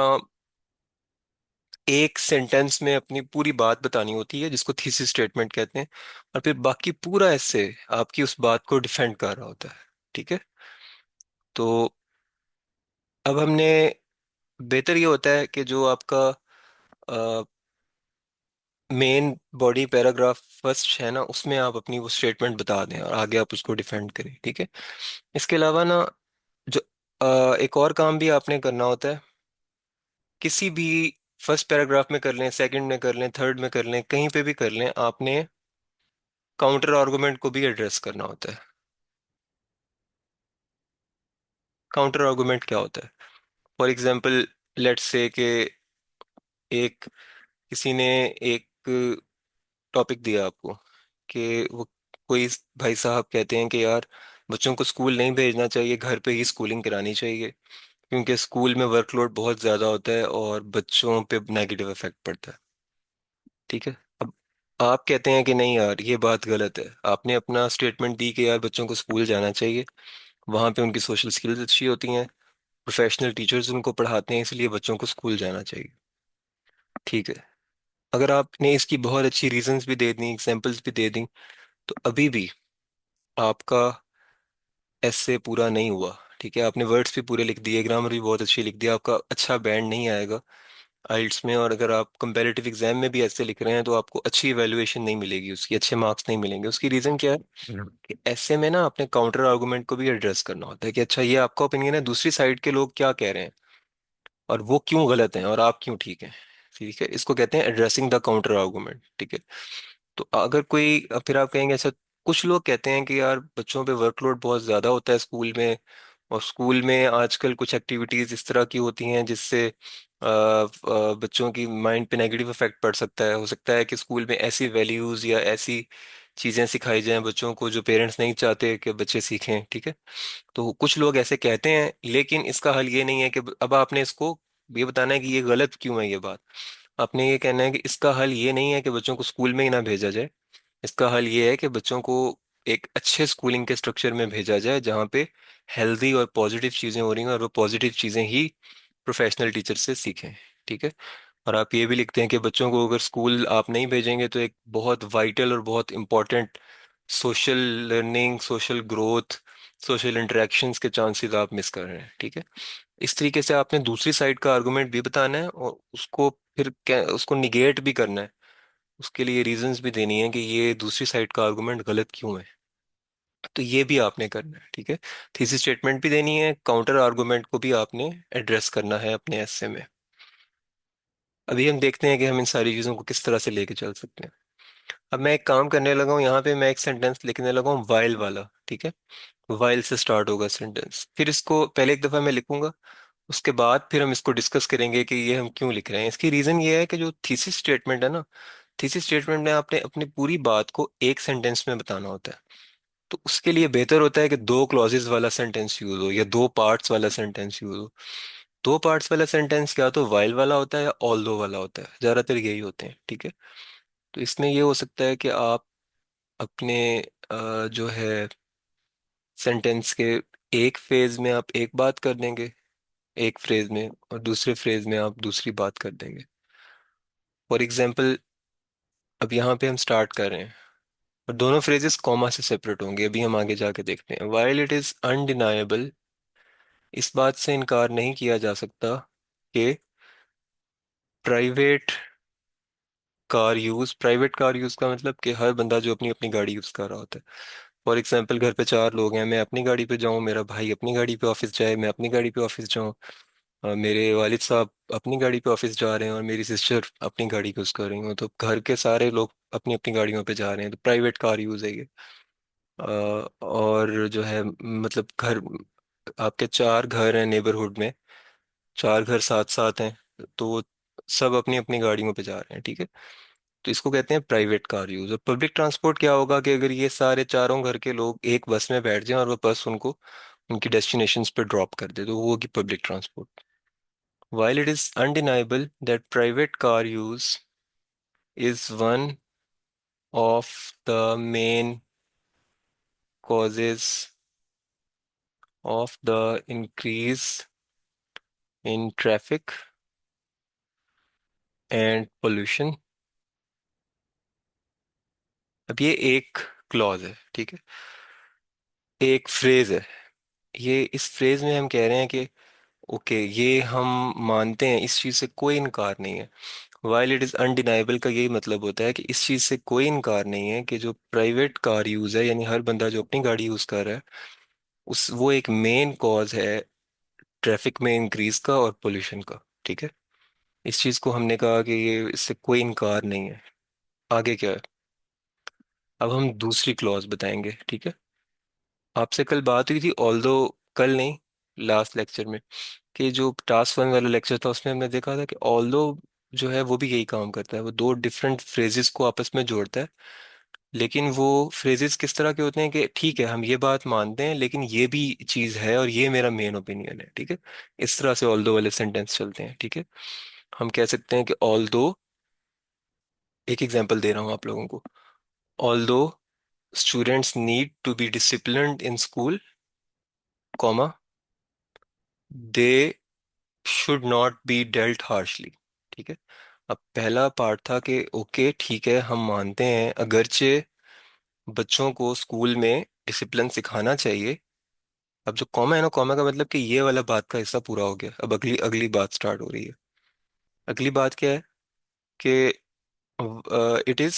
एक सेंटेंस में अपनी पूरी बात बतानी होती है, जिसको थीसिस स्टेटमेंट कहते हैं। और फिर बाकी पूरा ऐसे आपकी उस बात को डिफेंड कर रहा होता है, ठीक है। तो अब हमने, बेहतर ये होता है कि जो आपका मेन बॉडी पैराग्राफ फर्स्ट है ना, उसमें आप अपनी वो स्टेटमेंट बता दें और आगे आप उसको डिफेंड करें, ठीक है। इसके अलावा ना, जो एक और काम भी आपने करना होता है, किसी भी फर्स्ट पैराग्राफ में कर लें, सेकंड में कर लें, थर्ड में कर लें, कहीं पे भी कर लें, आपने काउंटर आर्गुमेंट को भी एड्रेस करना होता है। काउंटर आर्गुमेंट क्या होता है? फॉर एग्जांपल, लेट्स से कि एक किसी ने एक टॉपिक दिया आपको कि वो कोई भाई साहब कहते हैं कि यार बच्चों को स्कूल नहीं भेजना चाहिए, घर पे ही स्कूलिंग करानी चाहिए, क्योंकि स्कूल में वर्कलोड बहुत ज़्यादा होता है और बच्चों पे नेगेटिव इफेक्ट पड़ता है, ठीक है। अब आप कहते हैं कि नहीं यार ये बात गलत है, आपने अपना स्टेटमेंट दी कि यार बच्चों को स्कूल जाना चाहिए, वहाँ पे उनकी सोशल स्किल्स अच्छी होती हैं, प्रोफेशनल टीचर्स उनको पढ़ाते हैं, इसलिए बच्चों को स्कूल जाना चाहिए, ठीक है। अगर आपने इसकी बहुत अच्छी रीजंस भी दे दी, एग्जांपल्स भी दे दी, तो अभी भी आपका ऐसे पूरा नहीं हुआ, ठीक है। आपने वर्ड्स भी पूरे लिख दिए, ग्रामर भी बहुत अच्छी लिख दिया, आपका अच्छा बैंड नहीं आएगा आइल्स में। और अगर आप कंपैरेटिव एग्जाम में भी ऐसे लिख रहे हैं तो आपको अच्छी इवैल्यूएशन नहीं मिलेगी, उसकी अच्छे मार्क्स नहीं मिलेंगे। उसकी रीज़न क्या है कि ऐसे में ना आपने काउंटर आर्गुमेंट को भी एड्रेस करना होता है कि अच्छा ये आपका ओपिनियन है, दूसरी साइड के लोग क्या कह रहे हैं और वो क्यों गलत हैं और आप क्यों ठीक हैं, ठीक है। इसको कहते हैं एड्रेसिंग द काउंटर आर्गुमेंट, ठीक है। तो अगर कोई, फिर आप कहेंगे अच्छा, कुछ लोग कहते हैं कि यार बच्चों पे वर्कलोड बहुत ज़्यादा होता है स्कूल में, और स्कूल में आजकल कुछ एक्टिविटीज़ इस तरह की होती हैं जिससे बच्चों की माइंड पे नेगेटिव इफेक्ट पड़ सकता है। हो सकता है कि स्कूल में ऐसी वैल्यूज़ या ऐसी चीज़ें सिखाई जाएं बच्चों को जो पेरेंट्स नहीं चाहते कि बच्चे सीखें, ठीक है। तो कुछ लोग ऐसे कहते हैं, लेकिन इसका हल ये नहीं है कि अब आपने इसको ये बताना है कि ये गलत क्यों है ये बात। आपने ये कहना है कि इसका हल ये नहीं है कि बच्चों को स्कूल में ही ना भेजा जाए, इसका हल ये है कि बच्चों को एक अच्छे स्कूलिंग के स्ट्रक्चर में भेजा जाए जहाँ पे हेल्दी और पॉजिटिव चीज़ें हो रही हैं और वो पॉजिटिव चीज़ें ही प्रोफेशनल टीचर से सीखें, ठीक है। और आप ये भी लिखते हैं कि बच्चों को अगर स्कूल आप नहीं भेजेंगे तो एक बहुत वाइटल और बहुत important social learning, social growth, social interactions के चांसेस आप मिस कर रहे हैं, ठीक है। इस तरीके से आपने दूसरी साइड का आर्गुमेंट भी बताना है और उसको फिर क्या उसको निगेट भी करना है, उसके लिए रीजंस भी देनी है कि ये दूसरी साइड का आर्गुमेंट गलत क्यों है। तो ये भी आपने करना है, ठीक है। थीसिस स्टेटमेंट भी देनी है, काउंटर आर्गुमेंट को भी आपने एड्रेस करना है अपने एसे में। अभी हम देखते हैं कि हम इन सारी चीज़ों को किस तरह से लेके चल सकते हैं। अब मैं एक काम करने लगा हूँ, यहाँ पे मैं एक सेंटेंस लिखने लगा हूँ वाइल वाला, ठीक है। वाइल से स्टार्ट होगा सेंटेंस, फिर इसको पहले एक दफ़ा मैं लिखूंगा, उसके बाद फिर हम इसको डिस्कस करेंगे कि ये हम क्यों लिख रहे हैं। इसकी रीज़न ये है कि जो थीसिस स्टेटमेंट है ना, थीसिस स्टेटमेंट में आपने अपनी पूरी बात को एक सेंटेंस में बताना होता है। तो उसके लिए बेहतर होता है कि दो क्लॉजेस वाला सेंटेंस यूज हो या दो पार्ट्स वाला सेंटेंस यूज हो। दो पार्ट्स वाला सेंटेंस क्या तो वाइल वाला होता है या ऑल दो वाला होता है, ज़्यादातर यही होते हैं, ठीक है। तो इसमें ये हो सकता है कि आप अपने जो है सेंटेंस के एक फेज में आप एक बात कर देंगे, एक फ्रेज में, और दूसरे फ्रेज में आप दूसरी बात कर देंगे। फॉर एग्जाम्पल, अब यहाँ पे हम स्टार्ट कर रहे हैं और दोनों फ्रेजेस कॉमा से सेपरेट होंगे, अभी हम आगे जाके देखते हैं। वाइल इट इज अनडिनाएबल, इस बात से इनकार नहीं किया जा सकता कि प्राइवेट प्राइवेट कार यूज का मतलब कि हर बंदा जो अपनी अपनी गाड़ी यूज कर रहा होता है। फॉर एग्जाम्पल, घर पे चार लोग हैं, मैं अपनी गाड़ी पे जाऊं, मेरा भाई अपनी गाड़ी पे ऑफिस जाए, मैं अपनी गाड़ी पे ऑफिस जाऊं, मेरे वालिद साहब अपनी गाड़ी पे ऑफिस जा रहे हैं और मेरी सिस्टर अपनी गाड़ी यूज कर रही हूँ, तो घर के सारे लोग अपनी अपनी गाड़ियों पे जा रहे हैं, तो प्राइवेट कार यूज है ये। और जो है मतलब घर, आपके चार घर हैं नेबरहुड में, चार घर साथ साथ हैं, तो सब अपनी अपनी गाड़ियों पे जा रहे हैं, ठीक है। तो इसको कहते हैं प्राइवेट कार यूज। और पब्लिक ट्रांसपोर्ट क्या होगा कि अगर ये सारे चारों घर के लोग एक बस में बैठ जाएं और वो बस उनको उनकी डेस्टिनेशंस पे ड्रॉप कर दे, तो वो होगी public transport. While it is undeniable that private car use is one of the main causes of the increase in traffic and pollution, अब ये एक क्लॉज है, ठीक है, एक फ्रेज है। ये इस फ्रेज में हम कह रहे हैं कि ओके, ये हम मानते हैं, इस चीज़ से कोई इनकार नहीं है। वाइल इट इज़ अनडिनाइबल का यही मतलब होता है कि इस चीज़ से कोई इनकार नहीं है कि जो प्राइवेट कार यूज़ है, यानी हर बंदा जो अपनी गाड़ी यूज़ कर रहा है, उस वो एक मेन कॉज है ट्रैफिक में इंक्रीज का और पोल्यूशन का, ठीक है। इस चीज़ को हमने कहा कि ये इससे कोई इनकार नहीं है। आगे क्या है, अब हम दूसरी क्लॉज बताएंगे, ठीक है। आपसे कल बात हुई थी, ऑल्दो कल नहीं, लास्ट लेक्चर में, कि जो टास्क वन वाला लेक्चर था उसमें हमने देखा था कि ऑल्दो जो है वो भी यही काम करता है, वो दो डिफरेंट फ्रेजेस को आपस में जोड़ता है। लेकिन वो फ्रेजेस किस तरह के होते हैं कि ठीक है हम ये बात मानते हैं लेकिन ये भी चीज़ है और ये मेरा मेन ओपिनियन है, ठीक है। इस तरह से ऑल्दो वाले सेंटेंस चलते हैं, ठीक है। हम कह सकते हैं कि ऑल्दो, एक एग्जांपल दे रहा हूँ आप लोगों को, although students need to be disciplined in school, comma, they should not be dealt harshly, ठीक है। अब पहला पार्ट था कि ओके ठीक है हम मानते हैं अगरचे बच्चों को स्कूल में डिसिप्लिन सिखाना चाहिए। अब जो कॉमा है ना, कॉमा का मतलब कि ये वाला बात का हिस्सा पूरा हो गया, अब अगली अगली बात स्टार्ट हो रही है। अगली बात क्या है कि it is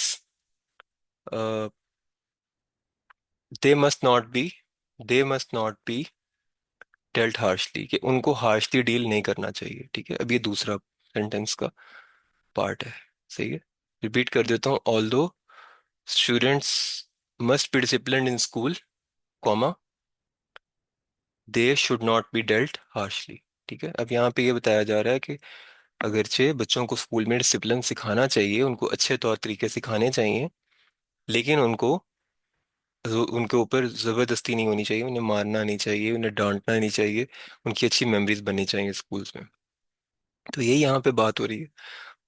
they must not be they must not be dealt harshly, कि उनको हार्शली डील नहीं करना चाहिए, ठीक है। अब ये दूसरा सेंटेंस का पार्ट है, सही है। रिपीट कर देता हूँ, although students must be disciplined in school, comma, they should not be dealt harshly, ठीक है। अब यहाँ पे ये बताया जा रहा है कि अगरचे बच्चों को स्कूल में डिसिप्लिन सिखाना चाहिए, उनको अच्छे तौर तरीके सिखाने चाहिए, लेकिन उनको उनके ऊपर ज़बरदस्ती नहीं होनी चाहिए, उन्हें मारना नहीं चाहिए, उन्हें डांटना नहीं चाहिए, उनकी अच्छी मेमोरीज बननी चाहिए स्कूल्स में। तो यही यहाँ पे बात हो रही है।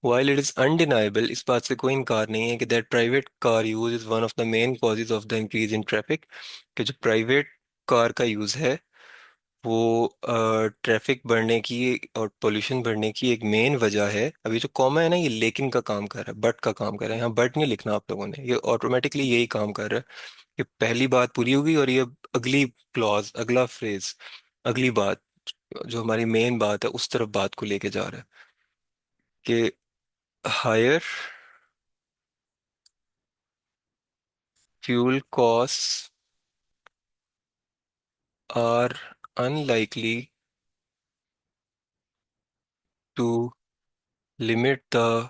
While it is undeniable, इस बात से कोई इनकार नहीं है कि that private car use is one of the main causes of the increase in traffic, कि जो प्राइवेट कार का यूज़ है वो ट्रैफिक बढ़ने की और पोल्यूशन बढ़ने की एक मेन वजह है। अभी जो कॉमा है ना, ये लेकिन का काम कर रहा है, बट का काम कर रहा है, यहाँ बट नहीं लिखना आप लोगों ने, ये ऑटोमेटिकली यही काम कर रहा है कि पहली बात पूरी होगी और ये अगली क्लॉज, अगला फ्रेज, अगली बात जो हमारी मेन बात है उस तरफ बात को लेके जा रहा है। Higher fuel costs are unlikely to limit the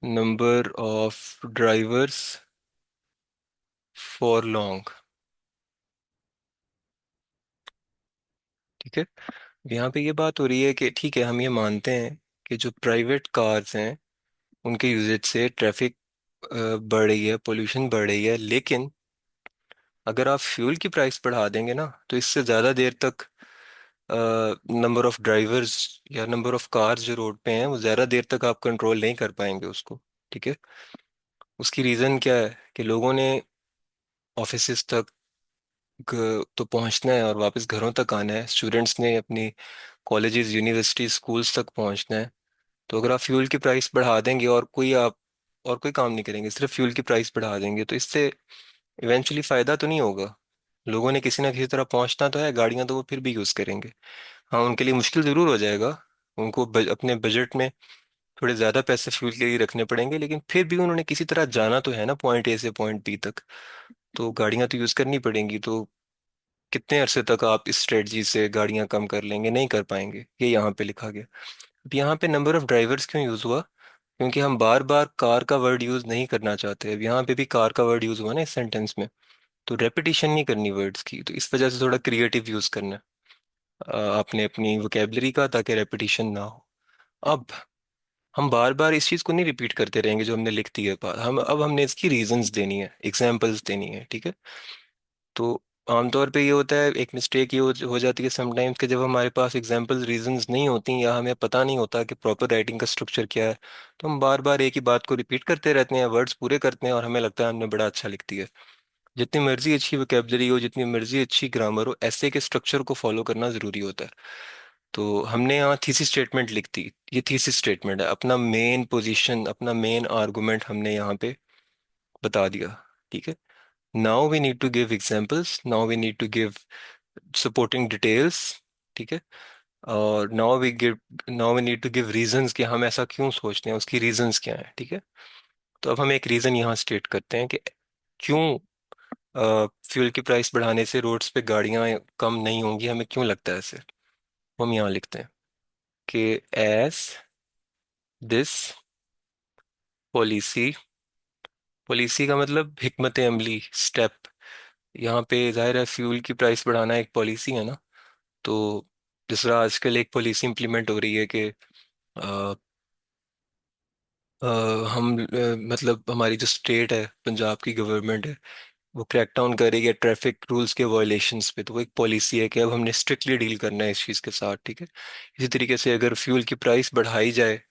number of drivers for long। ठीक है। यहाँ पे ये बात हो रही है कि ठीक है, हम ये मानते हैं कि जो प्राइवेट कार्स हैं उनके यूजेज से ट्रैफिक बढ़ रही है, पोल्यूशन बढ़ रही है, लेकिन अगर आप फ्यूल की प्राइस बढ़ा देंगे ना तो इससे ज़्यादा देर तक नंबर ऑफ ड्राइवर्स या नंबर ऑफ कार्स जो रोड पे हैं वो ज़्यादा देर तक आप कंट्रोल नहीं कर पाएंगे उसको। ठीक है। उसकी रीज़न क्या है कि लोगों ने ऑफिसेज तक तो पहुंचना है और वापस घरों तक आना है, स्टूडेंट्स ने अपनी कॉलेजेस यूनिवर्सिटी स्कूल्स तक पहुंचना है। तो अगर आप फ्यूल की प्राइस बढ़ा देंगे और कोई काम नहीं करेंगे, सिर्फ फ्यूल की प्राइस बढ़ा देंगे, तो इससे इवेंचुअली फ़ायदा तो नहीं होगा। लोगों ने किसी ना किसी तरह पहुंचना तो है, गाड़ियां तो वो फिर भी यूज़ करेंगे। हाँ, उनके लिए मुश्किल ज़रूर हो जाएगा, उनको अपने बजट में थोड़े ज़्यादा पैसे फ्यूल के लिए रखने पड़ेंगे, लेकिन फिर भी उन्होंने किसी तरह जाना तो है ना पॉइंट ए से पॉइंट बी तक, तो गाड़ियां तो यूज़ करनी पड़ेंगी। तो कितने अरसे तक आप इस स्ट्रेटजी से गाड़ियां कम कर लेंगे? नहीं कर पाएंगे, ये यहाँ पे लिखा गया। अब यहाँ पे नंबर ऑफ ड्राइवर्स क्यों यूज़ हुआ? क्योंकि हम बार बार कार का वर्ड यूज़ नहीं करना चाहते। अब यहाँ पे भी कार का वर्ड यूज़ हुआ ना इस सेंटेंस में, तो रेपिटेशन नहीं करनी वर्ड्स की, तो इस वजह से थोड़ा क्रिएटिव यूज़ करना है आपने अपनी वोकेबलरी का, ताकि रेपिटेशन ना हो। अब हम बार बार इस चीज़ को नहीं रिपीट करते रहेंगे जो हमने लिख दी है बात, हम अब हमने इसकी रीजंस देनी है, एग्जांपल्स देनी है। ठीक है। तो आमतौर पे ये होता है, एक मिस्टेक ये हो जाती है समटाइम्स कि जब हमारे पास एग्जांपल्स रीजंस नहीं होती या हमें पता नहीं होता कि प्रॉपर राइटिंग का स्ट्रक्चर क्या है, तो हम बार बार एक ही बात को रिपीट करते रहते हैं, वर्ड्स पूरे करते हैं और हमें लगता है हमने बड़ा अच्छा लिख दिया। जितनी मर्जी अच्छी वोकेबलरी हो, जितनी मर्जी अच्छी ग्रामर हो, ऐसे के स्ट्रक्चर को फॉलो करना ज़रूरी होता है। तो हमने यहाँ थीसिस स्टेटमेंट लिख दी। ये थीसिस स्टेटमेंट है, अपना मेन पोजीशन, अपना मेन आर्गुमेंट हमने यहाँ पे बता दिया। ठीक है। Now we need to give examples, now we need to give supporting details. ठीक है। और now we need to give reasons कि हम ऐसा क्यों सोचते हैं, उसकी रीजंस क्या है। ठीक है। तो अब हम एक रीजन यहाँ स्टेट करते हैं कि क्यों फ्यूल की प्राइस बढ़ाने से रोड्स पे गाड़ियां कम नहीं होंगी, हमें क्यों लगता है ऐसे। हम यहाँ लिखते हैं कि एज दिस पॉलिसी, पॉलिसी का मतलब हिकमत अमली, स्टेप। यहाँ पे जाहिर है फ्यूल की प्राइस बढ़ाना एक पॉलिसी है ना। तो जिस तरह आजकल एक पॉलिसी इंप्लीमेंट हो रही है कि अ, अ, मतलब हमारी जो स्टेट है, पंजाब की गवर्नमेंट है, वो क्रैकडाउन कर रही है ट्रैफिक रूल्स के वायलेशंस पे, तो वो एक पॉलिसी है कि अब हमने स्ट्रिक्टली डील करना है इस चीज़ के साथ। ठीक है। इसी तरीके से अगर फ्यूल की प्राइस बढ़ाई जाए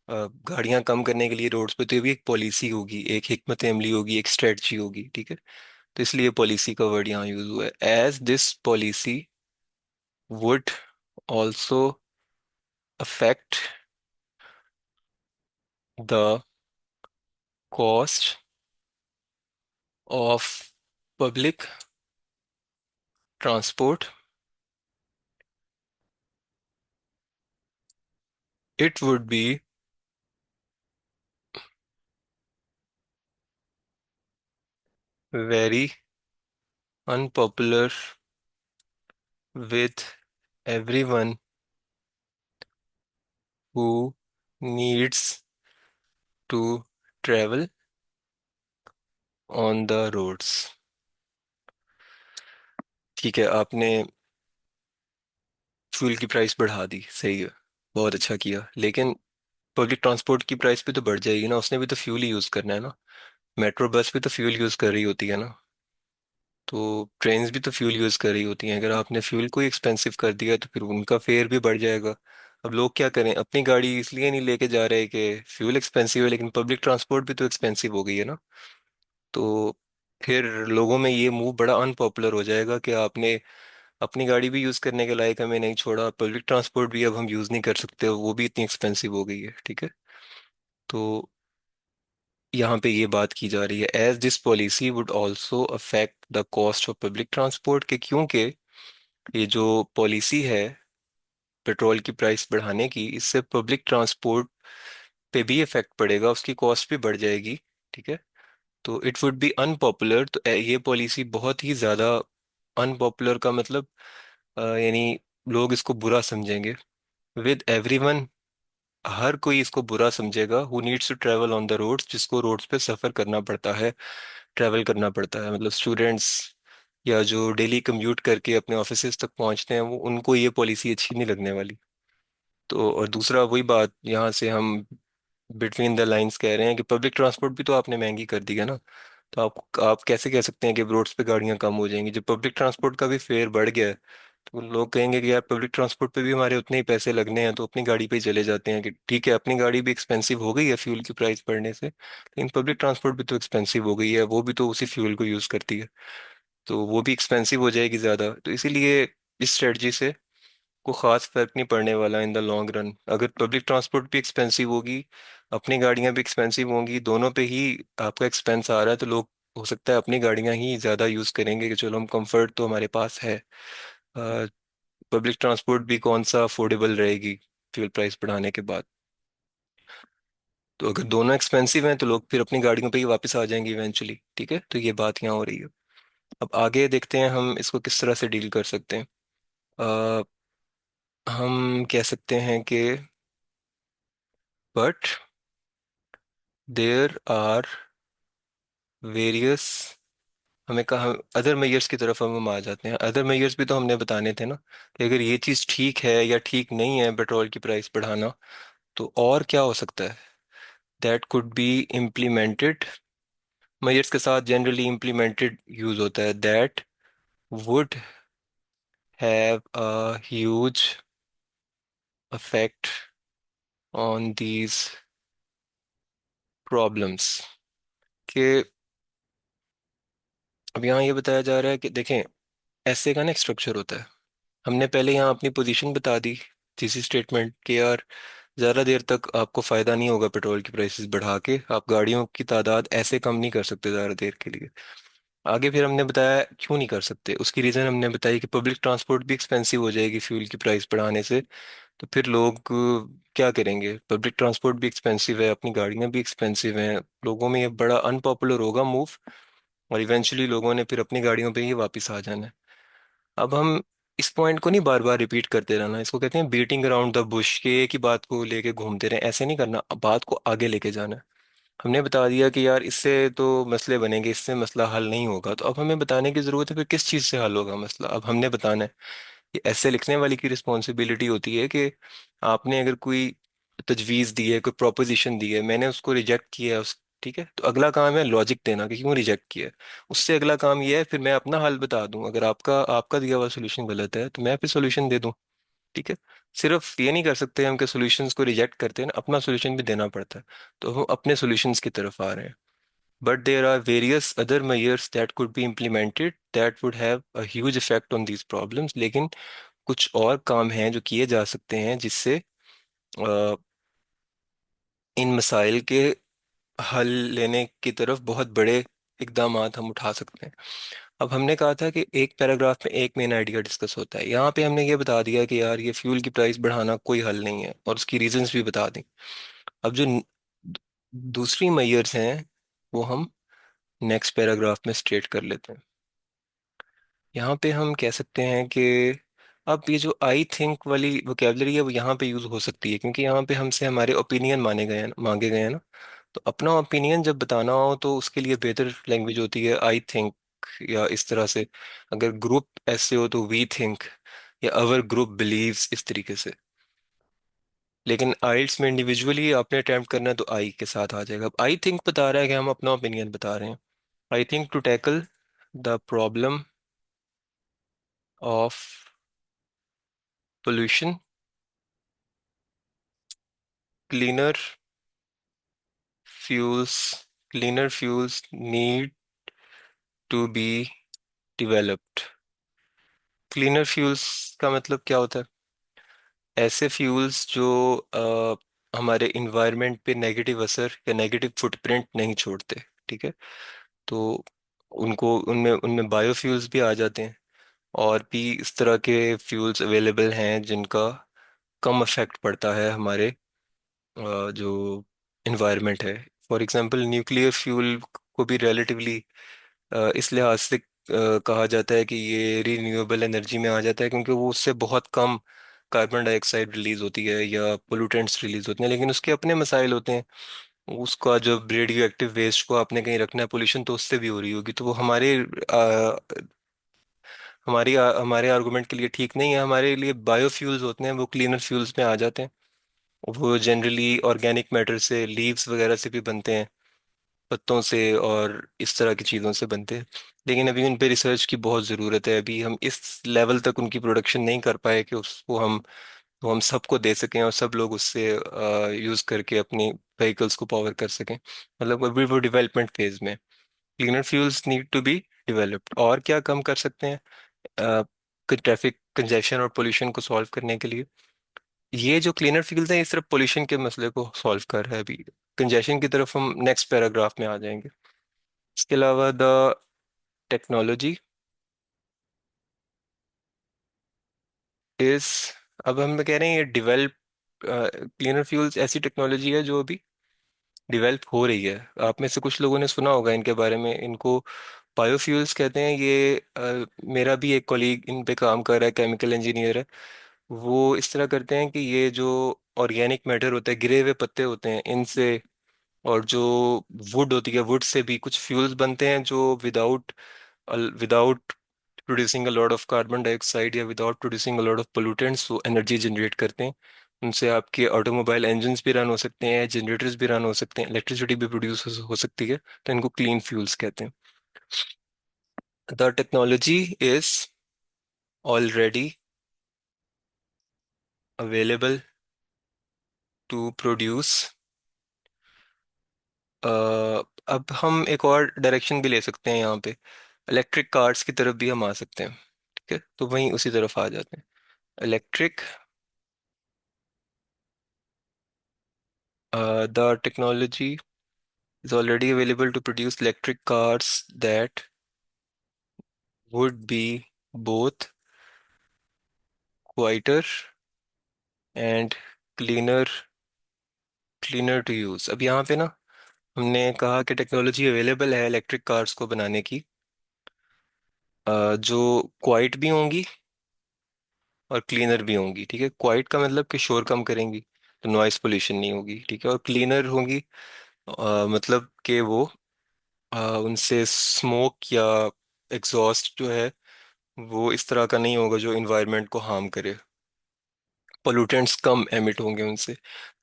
गाड़ियां कम करने के लिए रोड्स पे, तो ये भी एक पॉलिसी होगी, एक हिकमत अमली होगी, एक स्ट्रेटजी होगी। ठीक है। तो इसलिए पॉलिसी का वर्ड यहाँ यूज हुआ है। As this policy would also affect the cost of public transport, it would be very unpopular with everyone who needs to travel on the roads। ठीक है, आपने फ्यूल की प्राइस बढ़ा दी, सही है, बहुत अच्छा किया, लेकिन पब्लिक ट्रांसपोर्ट की प्राइस भी तो बढ़ जाएगी ना, उसने भी तो फ्यूल ही यूज़ करना है ना। मेट्रो बस भी तो फ्यूल यूज़ कर रही होती है ना, तो ट्रेन्स भी तो फ्यूल यूज़ कर रही होती हैं। अगर आपने फ्यूल को ही एक्सपेंसिव कर दिया तो फिर उनका फेयर भी बढ़ जाएगा। अब लोग क्या करें, अपनी गाड़ी इसलिए नहीं लेके जा रहे कि फ्यूल एक्सपेंसिव है, लेकिन पब्लिक ट्रांसपोर्ट भी तो एक्सपेंसिव हो गई है ना। तो फिर लोगों में ये मूव बड़ा अनपॉपुलर हो जाएगा कि आपने अपनी गाड़ी भी यूज़ करने के लायक हमें नहीं छोड़ा, पब्लिक ट्रांसपोर्ट भी अब हम यूज़ नहीं कर सकते, वो भी इतनी एक्सपेंसिव हो गई है। ठीक है। तो यहाँ पे ये बात की जा रही है, as this policy would also affect the cost of public transport, के क्योंकि ये जो पॉलिसी है पेट्रोल की प्राइस बढ़ाने की, इससे पब्लिक ट्रांसपोर्ट पे भी इफेक्ट पड़ेगा, उसकी कॉस्ट भी बढ़ जाएगी। ठीक है। तो इट वुड बी अनपॉपुलर, तो ये पॉलिसी बहुत ही ज़्यादा अनपॉपुलर का मतलब यानी लोग इसको बुरा समझेंगे विद एवरीवन। हर कोई इसको बुरा समझेगा who needs to travel on the roads, जिसको रोड्स पे सफ़र करना पड़ता है, ट्रैवल करना पड़ता है, मतलब स्टूडेंट्स या जो डेली कम्यूट करके अपने ऑफिसेज तक पहुंचते हैं, वो उनको ये पॉलिसी अच्छी नहीं लगने वाली। तो और दूसरा वही बात, यहाँ से हम बिटवीन द लाइंस कह रहे हैं कि पब्लिक ट्रांसपोर्ट भी तो आपने महंगी कर दी है ना। तो आप कैसे कह सकते हैं कि रोड्स पे गाड़ियां कम हो जाएंगी जब पब्लिक ट्रांसपोर्ट का भी फेयर बढ़ गया है। तो लोग कहेंगे कि यार पब्लिक ट्रांसपोर्ट पे भी हमारे उतने ही पैसे लगने हैं, तो अपनी गाड़ी पे ही चले जाते हैं। कि ठीक है, अपनी गाड़ी भी एक्सपेंसिव हो गई है फ्यूल की प्राइस बढ़ने से, लेकिन पब्लिक ट्रांसपोर्ट भी तो एक्सपेंसिव हो गई है, वो भी तो उसी फ्यूल को यूज़ करती है, तो वो भी एक्सपेंसिव हो जाएगी ज़्यादा। तो इसीलिए इस स्ट्रेटजी से को खास फर्क नहीं पड़ने वाला इन द लॉन्ग रन। अगर पब्लिक ट्रांसपोर्ट भी एक्सपेंसिव होगी, अपनी गाड़ियां भी एक्सपेंसिव होंगी, दोनों पे ही आपका एक्सपेंस आ रहा है, तो लोग हो सकता है अपनी गाड़ियां ही ज़्यादा यूज़ करेंगे कि चलो हम कंफर्ट तो हमारे पास है। पब्लिक ट्रांसपोर्ट भी कौन सा अफोर्डेबल रहेगी फ्यूल प्राइस बढ़ाने के बाद। तो अगर दोनों एक्सपेंसिव हैं तो लोग फिर अपनी गाड़ियों पे ही वापस आ जाएंगे इवेंचुअली। ठीक है, तो ये बात यहाँ हो रही है। अब आगे देखते हैं हम इसको किस तरह से डील कर सकते हैं। अ, हम कह सकते हैं कि बट देयर आर वेरियस, हमें कहा अदर मेयर्स की तरफ हम आ जाते हैं। अदर मेयर्स भी तो हमने बताने थे ना, कि अगर ये चीज़ ठीक है या ठीक नहीं है पेट्रोल की प्राइस बढ़ाना, तो और क्या हो सकता है that could be implemented. Measures के साथ जनरली इम्प्लीमेंटेड यूज होता है that would have a huge affect on these problems. कि अब यहाँ ये बताया जा रहा है कि देखें, ऐसे का ना स्ट्रक्चर होता है। हमने पहले यहाँ अपनी पोजीशन बता दी, तीसरी स्टेटमेंट, कि यार ज़्यादा देर तक आपको फ़ायदा नहीं होगा पेट्रोल की प्राइसेस बढ़ा के, आप गाड़ियों की तादाद ऐसे कम नहीं कर सकते ज़्यादा देर के लिए। आगे फिर हमने बताया क्यों नहीं कर सकते, उसकी रीज़न हमने बताई कि पब्लिक ट्रांसपोर्ट भी एक्सपेंसिव हो जाएगी फ्यूल की प्राइस बढ़ाने से। तो फिर लोग क्या करेंगे, पब्लिक ट्रांसपोर्ट भी एक्सपेंसिव है, अपनी गाड़ियाँ भी एक्सपेंसिव हैं, लोगों में ये बड़ा अनपॉपुलर होगा मूव, और इवेंचुअली लोगों ने फिर अपनी गाड़ियों पे ही वापस आ जाना है। अब हम इस पॉइंट को नहीं बार बार रिपीट करते रहना, इसको कहते हैं बीटिंग अराउंड द बुश, के एक ही बात को लेके घूमते रहे, ऐसे नहीं करना, अब बात को आगे लेके जाना है। हमने बता दिया कि यार इससे तो मसले बनेंगे, इससे मसला हल नहीं होगा, तो अब हमें बताने की ज़रूरत है फिर किस चीज़ से हल होगा मसला। अब हमने बताना है, ये ऐसे लिखने वाली की रिस्पॉन्सिबिलिटी होती है कि आपने अगर कोई तजवीज़ दी है, कोई प्रोपोजिशन दी है, मैंने उसको रिजेक्ट किया है उस, ठीक है, तो अगला काम है लॉजिक देना कि क्यों रिजेक्ट किया है। उससे अगला काम ये है फिर मैं अपना हल बता दूं, अगर आपका आपका दिया हुआ सोल्यूशन गलत है तो मैं फिर सोल्यूशन दे दूं। ठीक है। सिर्फ ये नहीं कर सकते हम कि सोल्यूशंस को रिजेक्ट करते हैं ना, अपना सोल्यूशन भी देना पड़ता है। तो हम अपने सोल्यूशंस की तरफ आ रहे हैं। But there are various other measures that could be implemented that would have a huge effect on these problems. लेकिन कुछ और काम हैं जो किए जा सकते हैं जिससे इन मसाइल के हल लेने की तरफ बहुत बड़े इकदामात हम उठा सकते हैं। अब हमने कहा था कि एक पैराग्राफ में एक मेन आइडिया डिस्कस होता है, यहाँ पे हमने ये बता दिया कि यार ये फ्यूल की प्राइस बढ़ाना कोई हल नहीं है, और उसकी रीजंस भी बता दी। अब जो दूसरी मेजर्स हैं वो हम नेक्स्ट पैराग्राफ में स्ट्रेट कर लेते हैं। यहाँ पे हम कह सकते हैं कि अब ये जो आई थिंक वाली वोकेबलरी है वो यहाँ पे यूज़ हो सकती है, क्योंकि यहाँ पे हमसे हमारे ओपिनियन मांगे गए हैं ना। तो अपना ओपिनियन जब बताना हो तो उसके लिए बेहतर लैंग्वेज होती है आई थिंक, या इस तरह से। अगर ग्रुप ऐसे हो तो वी थिंक, या अवर ग्रुप बिलीव्स, इस तरीके से। लेकिन आइल्स में इंडिविजुअली आपने अटेम्प्ट करना है तो आई के साथ आ जाएगा। अब आई थिंक बता रहा है कि हम अपना ओपिनियन बता रहे हैं। I think to tackle the problem of pollution, cleaner fuels cleaner fuels need to be developed. Cleaner fuels का मतलब क्या होता है, ऐसे फ्यूल्स जो हमारे इन्वायरमेंट पे नेगेटिव असर या नेगेटिव फुटप्रिंट नहीं छोड़ते। ठीक है। तो उनको उनमें उनमें बायोफ्यूल्स भी आ जाते हैं, और भी इस तरह के फ्यूल्स अवेलेबल हैं जिनका कम इफेक्ट पड़ता है हमारे जो इन्वायरमेंट है। फॉर एग्जांपल न्यूक्लियर फ्यूल को भी रिलेटिवली इस लिहाज से कहा जाता है कि ये रीन्यूएबल एनर्जी में आ जाता है, क्योंकि वो उससे बहुत कम कार्बन डाइऑक्साइड रिलीज होती है या पोल्यूटेंट्स रिलीज होते हैं, लेकिन उसके अपने मसाइल होते हैं। उसका जब रेडियो एक्टिव वेस्ट को आपने कहीं रखना है, पोल्यूशन तो उससे भी हो रही होगी, तो वो हमारे आर्गुमेंट के लिए ठीक नहीं है। हमारे लिए बायोफ्यूल्स होते हैं, वो क्लीनर फ्यूल्स में आ जाते हैं। वो जनरली ऑर्गेनिक मैटर से, लीव्स वगैरह से भी बनते हैं, पत्तों से और इस तरह की चीज़ों से बनते हैं। लेकिन अभी उन पे रिसर्च की बहुत ज़रूरत है। अभी हम इस लेवल तक उनकी प्रोडक्शन नहीं कर पाए कि उसको हम सबको दे सकें और सब लोग उससे यूज़ करके अपनी व्हीकल्स को पावर कर सकें। मतलब अभी वो डेवलपमेंट फेज में। Cleaner fuels need to be developed. और क्या कम कर सकते हैं ट्रैफिक कंजेशन और पोल्यूशन को सॉल्व करने के लिए? ये जो क्लीनर फ्यूल्स हैं ये सिर्फ पोल्यूशन के मसले को सॉल्व कर रहा है। अभी कंजेशन की तरफ हम नेक्स्ट पैराग्राफ में आ जाएंगे। इसके अलावा द टेक्नोलॉजी इज, अब हम कह रहे हैं ये डिवेल्प, क्लीनर फ्यूल्स ऐसी टेक्नोलॉजी है जो अभी डिवेल्प हो रही है। आप में से कुछ लोगों ने सुना होगा इनके बारे में। इनको बायोफ्यूल्स कहते हैं। ये मेरा भी एक कॉलीग इन पे काम कर रहा है, केमिकल इंजीनियर है। वो इस तरह करते हैं कि ये जो ऑर्गेनिक मैटर होता है, गिरे हुए पत्ते होते हैं, इनसे और जो वुड होती है, वुड से भी कुछ फ्यूल्स बनते हैं जो without producing a lot of carbon dioxide या without producing a lot of pollutants वो एनर्जी जनरेट करते हैं। उनसे आपके ऑटोमोबाइल इंजन्स भी रन हो सकते हैं, जनरेटर्स भी रन हो सकते हैं, इलेक्ट्रिसिटी भी प्रोड्यूस हो सकती है। तो इनको क्लीन फ्यूल्स कहते हैं। The technology is already available to produce. अब हम एक और डायरेक्शन भी ले सकते हैं यहाँ पे। इलेक्ट्रिक कार्स की तरफ भी हम आ सकते हैं। ठीक है, तो वहीं उसी तरफ आ जाते हैं। Electric, the technology is already available to produce electric cars that would be both quieter and cleaner cleaner to use। अब यहाँ पे ना हमने कहा कि टेक्नोलॉजी अवेलेबल है इलेक्ट्रिक कार्स को बनाने की, जो क्वाइट भी होंगी और क्लीनर भी होंगी। ठीक है, क्वाइट का मतलब कि शोर कम करेंगी, तो नॉइस पोल्यूशन नहीं होगी। ठीक है, और क्लीनर होंगी मतलब कि वो उनसे स्मोक या एग्जॉस्ट जो है वो इस तरह का नहीं होगा जो इन्वायरमेंट को हार्म करे। पोल्यूटेंट्स कम एमिट होंगे उनसे।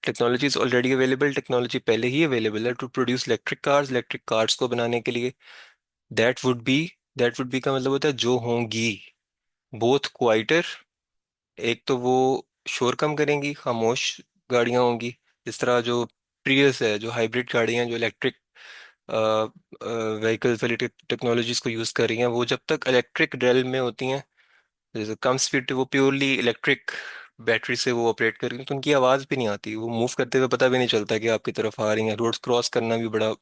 Technology is already available, technology पहले ही अवेलेबल है to produce electric cars, electric cars को बनाने के लिए। That would be, that would be का मतलब होता है जो होंगी, बोथ क्वाइटर, एक तो वो शोर कम करेंगी, खामोश गाड़ियां होंगी। जिस तरह जो प्रियस है, जो हाइब्रिड गाड़ियां हैं, जो इलेक्ट्रिक व्हीकल्स वाली टेक्नोलॉजीज को यूज़ कर रही हैं, वो जब तक इलेक्ट्रिक रेल में होती हैं, जैसे कम स्पीड पे, वो प्योरली इलेक्ट्रिक बैटरी से वो ऑपरेट कर रही हैं, तो उनकी आवाज़ भी नहीं आती। वो मूव करते हुए पता भी नहीं चलता कि आपकी तरफ आ रही हैं। रोड्स क्रॉस करना भी बड़ा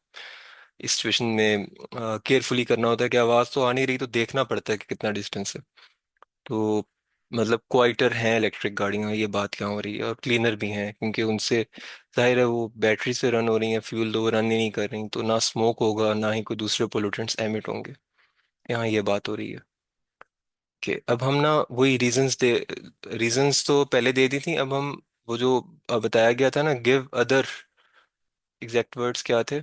इस सिचुएशन में केयरफुली करना होता है कि आवाज़ तो आ नहीं रही, तो देखना पड़ता है कि कितना डिस्टेंस है। तो मतलब क्वाइटर हैं इलेक्ट्रिक गाड़ियाँ, ये बात यहाँ हो रही है। और क्लीनर भी हैं क्योंकि उनसे जाहिर है वो बैटरी से रन हो रही हैं, फ्यूल तो वो रन ही नहीं कर रही, तो ना स्मोक होगा ना ही कोई दूसरे पोल्यूटेंट्स एमिट होंगे। यहाँ ये बात हो रही है कि अब हम ना वही रीजंस तो पहले दे दी थी। अब हम वो जो बताया गया था ना, गिव अदर, एग्जैक्ट वर्ड्स क्या थे?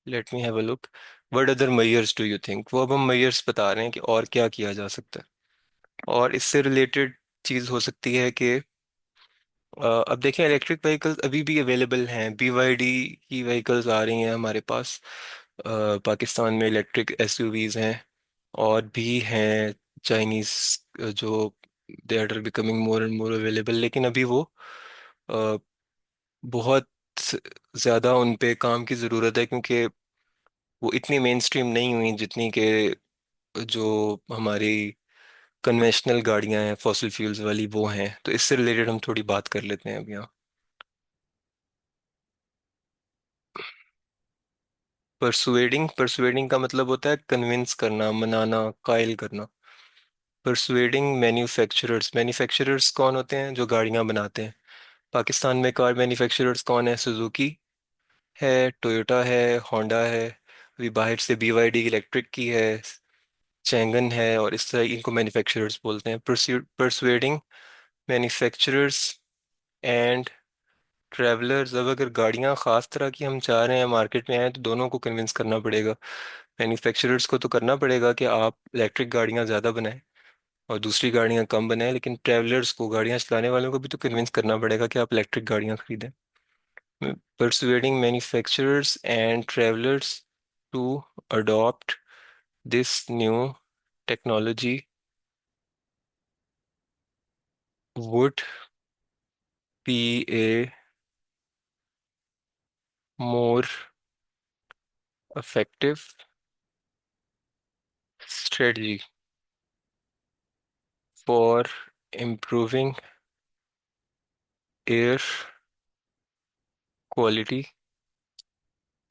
Let me have a look. What other measures do you think, वो अब हम मेजर्स बता रहे हैं कि और क्या किया जा सकता है। और इससे रिलेटेड चीज़ हो सकती है कि अब देखें, इलेक्ट्रिक व्हीकल्स अभी भी अवेलेबल हैं। BYD की व्हीकल्स आ रही हैं हमारे पास। पाकिस्तान में इलेक्ट्रिक एसयूवीज हैं और भी हैं चाइनीज, जो they are becoming more and more available. लेकिन अभी वो अ, बहुत ज़्यादा उन पे काम की ज़रूरत है, क्योंकि वो इतनी मेन स्ट्रीम नहीं हुई जितनी कि जो हमारी कन्वेंशनल गाड़ियां हैं फॉसिल फ्यूल्स वाली वो हैं। तो इससे रिलेटेड हम थोड़ी बात कर लेते हैं अब यहाँ। परसुएडिंग, परसुएडिंग का मतलब होता है कन्विंस करना, मनाना, कायल करना। परसुएडिंग मैन्युफैक्चरर्स, मैन्युफैक्चरर्स कौन होते हैं? जो गाड़ियां बनाते हैं। पाकिस्तान में कार मैन्युफैक्चरर्स कौन है? सुजुकी, है, टोयोटा है, होंडा है, अभी बाहर से BYD इलेक्ट्रिक की है, चैंगन है, और इस तरह इनको मैन्युफैक्चरर्स बोलते हैं। Persuading manufacturers and travellers. अब अगर गाड़ियाँ ख़ास तरह की हम चाह रहे हैं मार्केट में आए तो दोनों को कन्विंस करना पड़ेगा। मैन्युफैक्चरर्स को तो करना पड़ेगा कि आप इलेक्ट्रिक गाड़ियाँ ज़्यादा बनाएं और दूसरी गाड़ियाँ कम बनाएं, लेकिन ट्रैवलर्स को, गाड़ियाँ चलाने वालों को भी तो कन्विंस करना पड़ेगा कि आप इलेक्ट्रिक गाड़ियाँ खरीदें। Persuading manufacturers and travelers to adopt this new technology would be a more effective strategy for improving air quality,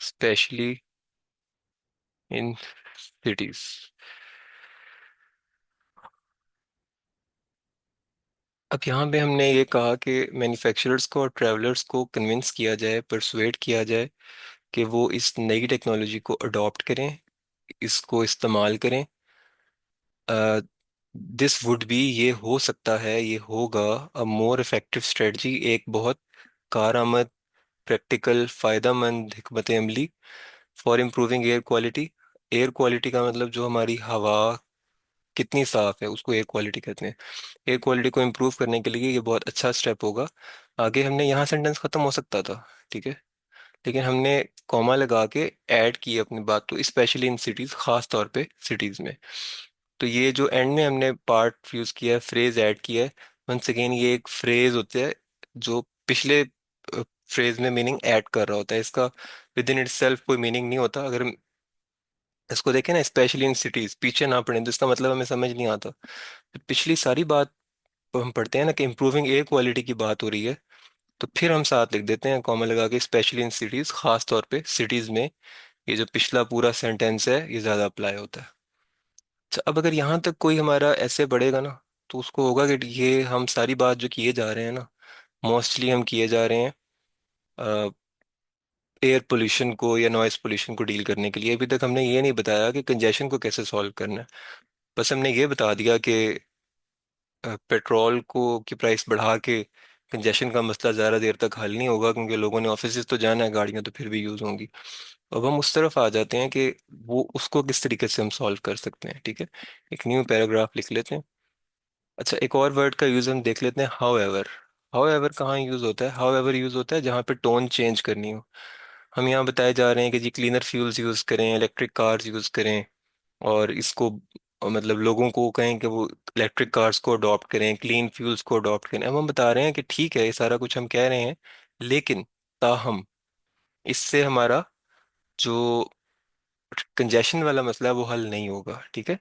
especially in cities। अब यहाँ पे हमने ये कहा कि मैन्युफैक्चरर्स को और ट्रैवलर्स को कन्विंस किया जाए, परसुएड किया जाए कि वो इस नई टेक्नोलॉजी को अडॉप्ट करें, इसको इस्तेमाल करें। दिस वुड बी, ये हो सकता है, ये होगा, अ मोर इफेक्टिव स्ट्रेटजी, एक बहुत कारआमद, प्रैक्टिकल, फायदेमंद हिकमत अमली for improving air quality. Air quality का मतलब जो हमारी हवा कितनी साफ है उसको एयर क्वालिटी कहते हैं। एयर क्वालिटी को इम्प्रूव करने के लिए ये बहुत अच्छा स्टेप होगा। आगे हमने यहाँ सेंटेंस खत्म हो सकता था, ठीक है, लेकिन हमने कॉमा लगा के ऐड की अपनी बात, तो स्पेशली इन सिटीज, खास तौर पे सिटीज में। तो ये जो एंड में हमने पार्ट यूज किया है, फ्रेज ऐड किया है, वंस अगेन ये एक फ्रेज होता है जो पिछले फ्रेज में मीनिंग ऐड कर रहा होता है। इसका विद इन इटसेल्फ कोई मीनिंग नहीं होता। अगर हम इसको देखें ना, स्पेशली इन सिटीज, पीछे ना पढ़ें तो इसका मतलब हमें समझ नहीं आता। तो पिछली सारी बात हम पढ़ते हैं ना कि इम्प्रूविंग एयर क्वालिटी की बात हो रही है, तो फिर हम साथ लिख देते हैं कॉमा लगा के, स्पेशली इन सिटीज, खास तौर पे सिटीज में। ये जो पिछला पूरा सेंटेंस है ये ज्यादा अप्लाई होता है। अच्छा, अब अगर यहाँ तक कोई हमारा ऐसे बढ़ेगा ना, तो उसको होगा कि ये हम सारी बात जो किए जा रहे हैं ना, मोस्टली हम किए जा रहे हैं एयर पोल्यूशन को या नॉइस पोल्यूशन को डील करने के लिए। अभी तक हमने ये नहीं बताया कि कंजेशन को कैसे सॉल्व करना है। बस हमने ये बता दिया कि पेट्रोल को की प्राइस बढ़ा के कंजेशन का मसला ज़्यादा देर तक हल नहीं होगा, क्योंकि लोगों ने ऑफिस तो जाना है, गाड़ियां तो फिर भी यूज़ होंगी। अब हम उस तरफ आ जाते हैं कि वो उसको किस तरीके से हम सॉल्व कर सकते हैं, ठीक है। एक न्यू पैराग्राफ लिख लेते हैं। अच्छा, एक और वर्ड का यूज़ हम देख लेते हैं, हाउ एवर। हाउ एवर कहाँ यूज़ होता है? हाउ एवर यूज़ होता है जहाँ पे टोन चेंज करनी हो। हम यहाँ बताए जा रहे हैं कि जी क्लीनर फ्यूल्स यूज़ करें, इलेक्ट्रिक कार्स यूज़ करें, और इसको मतलब लोगों को कहें कि वो इलेक्ट्रिक कार्स को अडॉप्ट करें, क्लीन फ्यूल्स को अडॉप्ट करें। अब हम बता रहे हैं कि ठीक है, ये सारा कुछ हम कह रहे हैं, लेकिन ताहम इससे हमारा जो कंजेशन वाला मसला है वो हल नहीं होगा, ठीक है।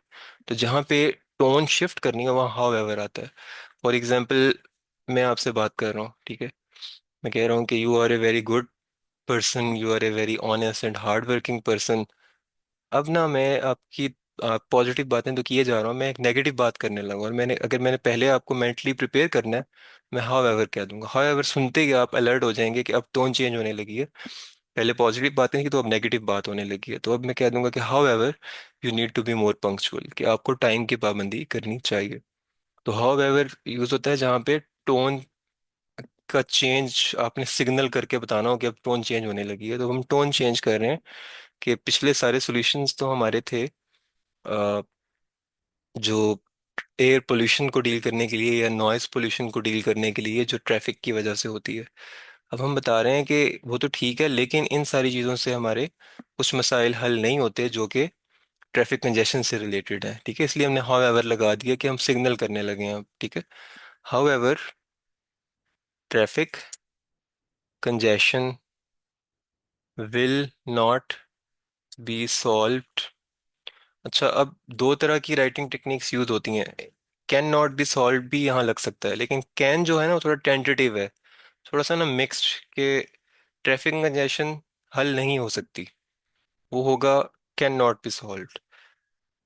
तो जहाँ पे टोन शिफ्ट करनी है वहाँ हाउ एवर आता है। फॉर एग्जाम्पल, मैं आपसे बात कर रहा हूँ, ठीक है, मैं कह रहा हूँ कि you are a very good person, you are a very honest and hard working person. अब ना मैं आपकी पॉजिटिव बातें तो किए जा रहा हूँ, मैं एक नेगेटिव बात करने लगा, और मैंने पहले आपको मेंटली प्रिपेयर करना है, मैं हाउ एवर कह दूंगा। हाउ एवर सुनते ही आप अलर्ट हो जाएंगे कि अब टोन चेंज होने लगी है। पहले पॉजिटिव बातें थी तो अब नेगेटिव बात होने लगी है, तो अब मैं कह दूंगा कि however you need to be more punctual, कि आपको टाइम की पाबंदी करनी चाहिए। तो हाउ एवर यूज होता है जहाँ पे टोन का चेंज आपने सिग्नल करके बताना हो कि अब टोन चेंज होने लगी है। तो हम टोन चेंज कर रहे हैं कि पिछले सारे सॉल्यूशंस तो हमारे थे जो एयर पोल्यूशन को डील करने के लिए या नॉइस पोल्यूशन को डील करने के लिए जो ट्रैफिक की वजह से होती है। अब हम बता रहे हैं कि वो तो ठीक है, लेकिन इन सारी चीज़ों से हमारे कुछ मसाइल हल नहीं होते जो कि ट्रैफिक कंजेशन से रिलेटेड है, ठीक है। इसलिए हमने हाउ एवर लगा दिया कि हम सिग्नल करने लगे हैं अब, ठीक है। How ever traffic congestion will not be solved. अच्छा, अब दो तरह की राइटिंग टेक्निक्स यूज होती हैं। कैन नॉट बी सॉल्व भी यहाँ लग सकता है, लेकिन कैन जो है ना वो थोड़ा टेंटेटिव है, थोड़ा सा ना मिक्स्ड, के ट्रैफिक कंजेशन हल नहीं हो सकती, वो होगा can not be solve.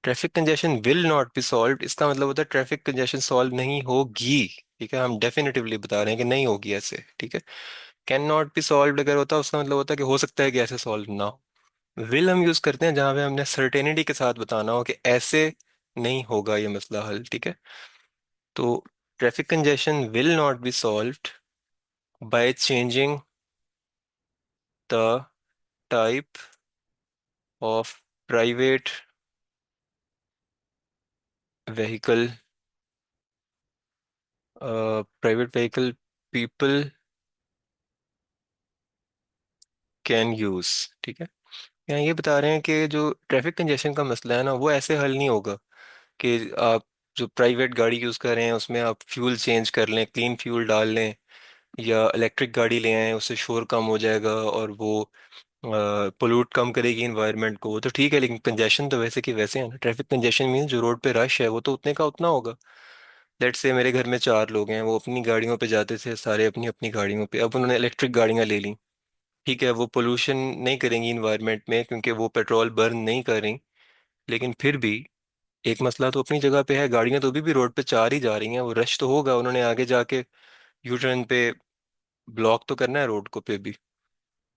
Traffic congestion will not be solve, इसका मतलब होता है ट्रैफिक कंजेशन सॉल्व नहीं होगी, ठीक है, हम डेफिनेटिवली बता रहे हैं कि नहीं होगी ऐसे, ठीक है। कैन नॉट बी सॉल्व अगर होता उसका मतलब होता कि हो सकता है कि ऐसे सॉल्व ना हो। विल हम यूज करते हैं जहां पे हमने सर्टेनिटी के साथ बताना हो कि ऐसे नहीं होगा ये मसला हल, ठीक है। तो traffic congestion will not be solved by changing the type of private vehicle, private vehicle people can use, ठीक है। यहाँ ये बता रहे हैं कि जो ट्रैफिक कंजेशन का मसला है ना वो ऐसे हल नहीं होगा कि आप जो प्राइवेट गाड़ी यूज़ कर रहे हैं उसमें आप फ्यूल चेंज कर लें, क्लीन फ्यूल डाल लें, या इलेक्ट्रिक गाड़ी ले आएं, उससे शोर कम हो जाएगा और वो पोल्यूट कम करेगी इन्वायरमेंट को, वो तो ठीक है। लेकिन कंजेशन तो वैसे कि वैसे है ना। ट्रैफिक कंजेशन मीन्स जो रोड पे रश है वो तो उतने का उतना होगा। लेट्स से मेरे घर में 4 लोग हैं, वो अपनी गाड़ियों पे जाते थे सारे, अपनी अपनी गाड़ियों पे, अब उन्होंने इलेक्ट्रिक गाड़ियां ले ली। ठीक है, वो पोल्यूशन नहीं करेंगी इन्वायरमेंट में क्योंकि वो पेट्रोल बर्न नहीं कर रही, लेकिन फिर भी एक मसला तो अपनी जगह पे है। गाड़ियां तो अभी भी रोड पे 4 ही जा रही हैं, वो रश तो होगा, उन्होंने आगे जाके यू टर्न पे ब्लॉक तो करना है रोड को पे भी।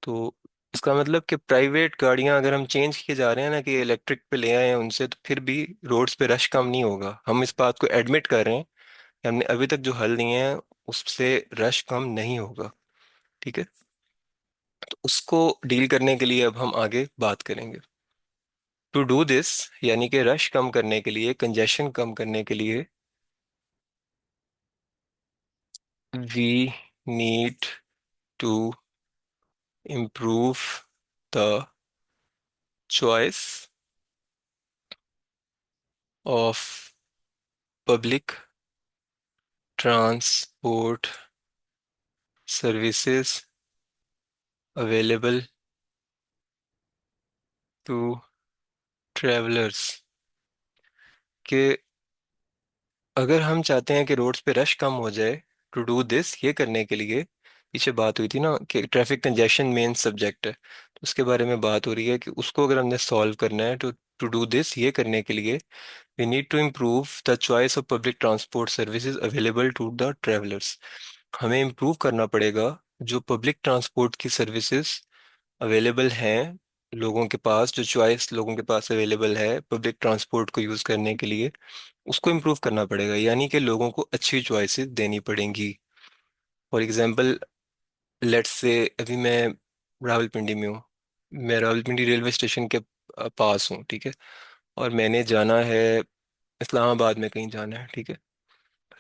तो इसका मतलब कि प्राइवेट गाड़ियां अगर हम चेंज किए जा रहे हैं ना कि इलेक्ट्रिक पे ले आए हैं उनसे, तो फिर भी रोड्स पे रश कम नहीं होगा। हम इस बात को एडमिट कर रहे हैं कि हमने अभी तक जो हल दिए हैं उससे रश कम नहीं होगा, ठीक है। तो उसको डील करने के लिए अब हम आगे बात करेंगे। टू डू दिस, यानी कि रश कम करने के लिए, कंजेशन कम करने के लिए, we need to improve the choice of public transport services available to travelers। कि अगर हम चाहते हैं कि रोड्स पे रश कम हो जाए, टू डू दिस, ये करने के लिए, पीछे बात हुई थी ना कि ट्रैफिक कंजेशन मेन सब्जेक्ट है, तो उसके बारे में बात हो रही है कि उसको अगर हमने सॉल्व करना है तो टू डू दिस, ये करने के लिए we need to improve the choice of public transport services available to the travelers। हमें इम्प्रूव करना पड़ेगा जो पब्लिक ट्रांसपोर्ट की सर्विसेज अवेलेबल हैं लोगों के पास, जो चॉइस लोगों के पास अवेलेबल है पब्लिक ट्रांसपोर्ट को यूज़ करने के लिए, उसको इम्प्रूव करना पड़ेगा। यानी कि लोगों को अच्छी चॉइसेस देनी पड़ेंगी। फॉर एग्जांपल, लेट्स से अभी मैं रावलपिंडी में हूँ, मैं रावलपिंडी रेलवे स्टेशन के पास हूँ, ठीक है। और मैंने जाना है इस्लामाबाद में कहीं जाना है, ठीक है।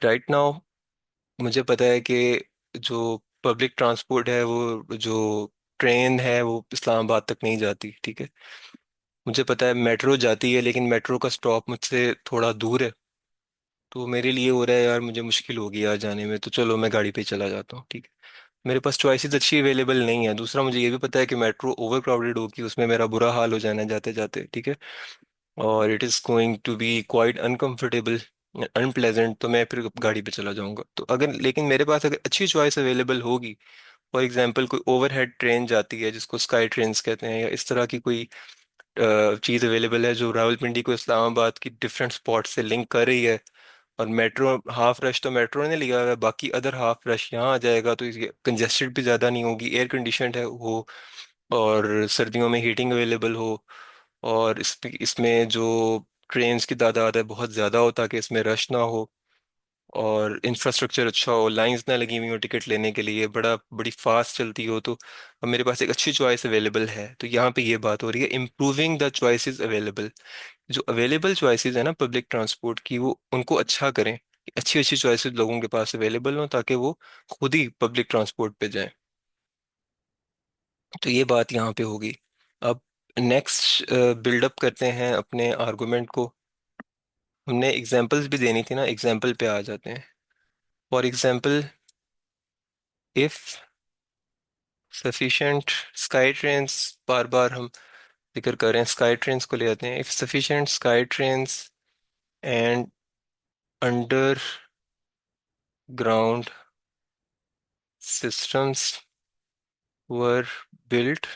राइट नाउ मुझे पता है कि जो पब्लिक ट्रांसपोर्ट है, वो जो ट्रेन है वो इस्लामाबाद तक नहीं जाती, ठीक है। मुझे पता है मेट्रो जाती है, लेकिन मेट्रो का स्टॉप मुझसे थोड़ा दूर है। तो मेरे लिए हो रहा है यार मुझे मुश्किल होगी यार जाने में, तो चलो मैं गाड़ी पे ही चला जाता हूँ, ठीक है। मेरे पास चॉइसेस अच्छी अवेलेबल नहीं है। दूसरा, मुझे ये भी पता है कि मेट्रो ओवर क्राउडेड होगी, उसमें मेरा बुरा हाल हो जाना है जाते जाते, ठीक है। और it is going to be quite uncomfortable, unpleasant, तो मैं फिर गाड़ी पे चला जाऊंगा। तो अगर, लेकिन मेरे पास अगर अच्छी चॉइस अवेलेबल होगी, फॉर एग्जांपल कोई ओवरहेड ट्रेन जाती है जिसको स्काई ट्रेन्स कहते हैं, या इस तरह की कोई चीज़ अवेलेबल है जो रावलपिंडी को इस्लामाबाद की डिफरेंट स्पॉट से लिंक कर रही है, और मेट्रो हाफ रश तो मेट्रो ने लिया हुआ है, बाकी अदर हाफ रश यहाँ आ जाएगा, तो ये कंजेस्टेड भी ज़्यादा नहीं होगी, एयर कंडीशनड है वो, और सर्दियों में हीटिंग अवेलेबल हो, और इसमें जो ट्रेन्स की तादाद है बहुत ज़्यादा हो ताकि इसमें रश ना हो, और इंफ्रास्ट्रक्चर अच्छा हो, लाइंस ना लगी हुई हो टिकट लेने के लिए, बड़ी फास्ट चलती हो, तो अब मेरे पास एक अच्छी चॉइस अवेलेबल है। तो यहाँ पे ये बात हो रही है इम्प्रूविंग द चॉइसेस अवेलेबल। जो अवेलेबल चॉइसेस है ना पब्लिक ट्रांसपोर्ट की, वो उनको अच्छा करें, अच्छी अच्छी चॉइसेस लोगों के पास अवेलेबल हो ताकि वो खुद ही पब्लिक ट्रांसपोर्ट पे जाएं। तो ये बात यहाँ पे होगी। अब नेक्स्ट बिल्डअप करते हैं अपने आर्गुमेंट को। हमने एग्जांपल्स भी देनी थी ना, एग्जांपल पे आ जाते हैं। For example, if sufficient sky trains, बार बार हम जिक्र कर रहे हैं स्काई ट्रेन्स को, ले आते हैं। If sufficient sky trains and under ground systems were built,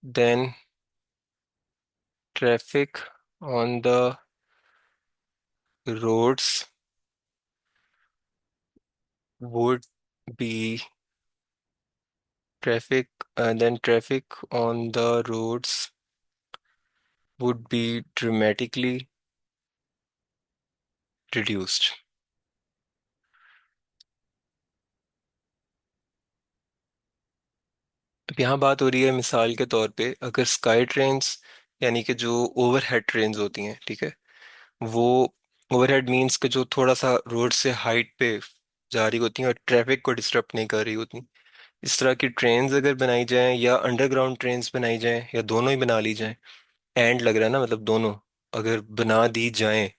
then traffic on the roads would B, traffic, and then traffic on the roads would be dramatically reduced. अब यहाँ बात हो रही है मिसाल के तौर पे, अगर स्काई ट्रेन्स यानी कि जो ओवरहेड ट्रेन्स होती हैं, ठीक है, वो ओवरहेड मीन्स के जो थोड़ा सा रोड से हाइट पे जा रही होती हैं और ट्रैफिक को डिस्टर्ब नहीं कर रही होती, इस तरह की ट्रेन्स अगर बनाई जाएं या अंडरग्राउंड ट्रेन्स बनाई जाएं या दोनों ही बना ली जाएं, एंड लग रहा है ना, मतलब दोनों अगर बना दी जाएं,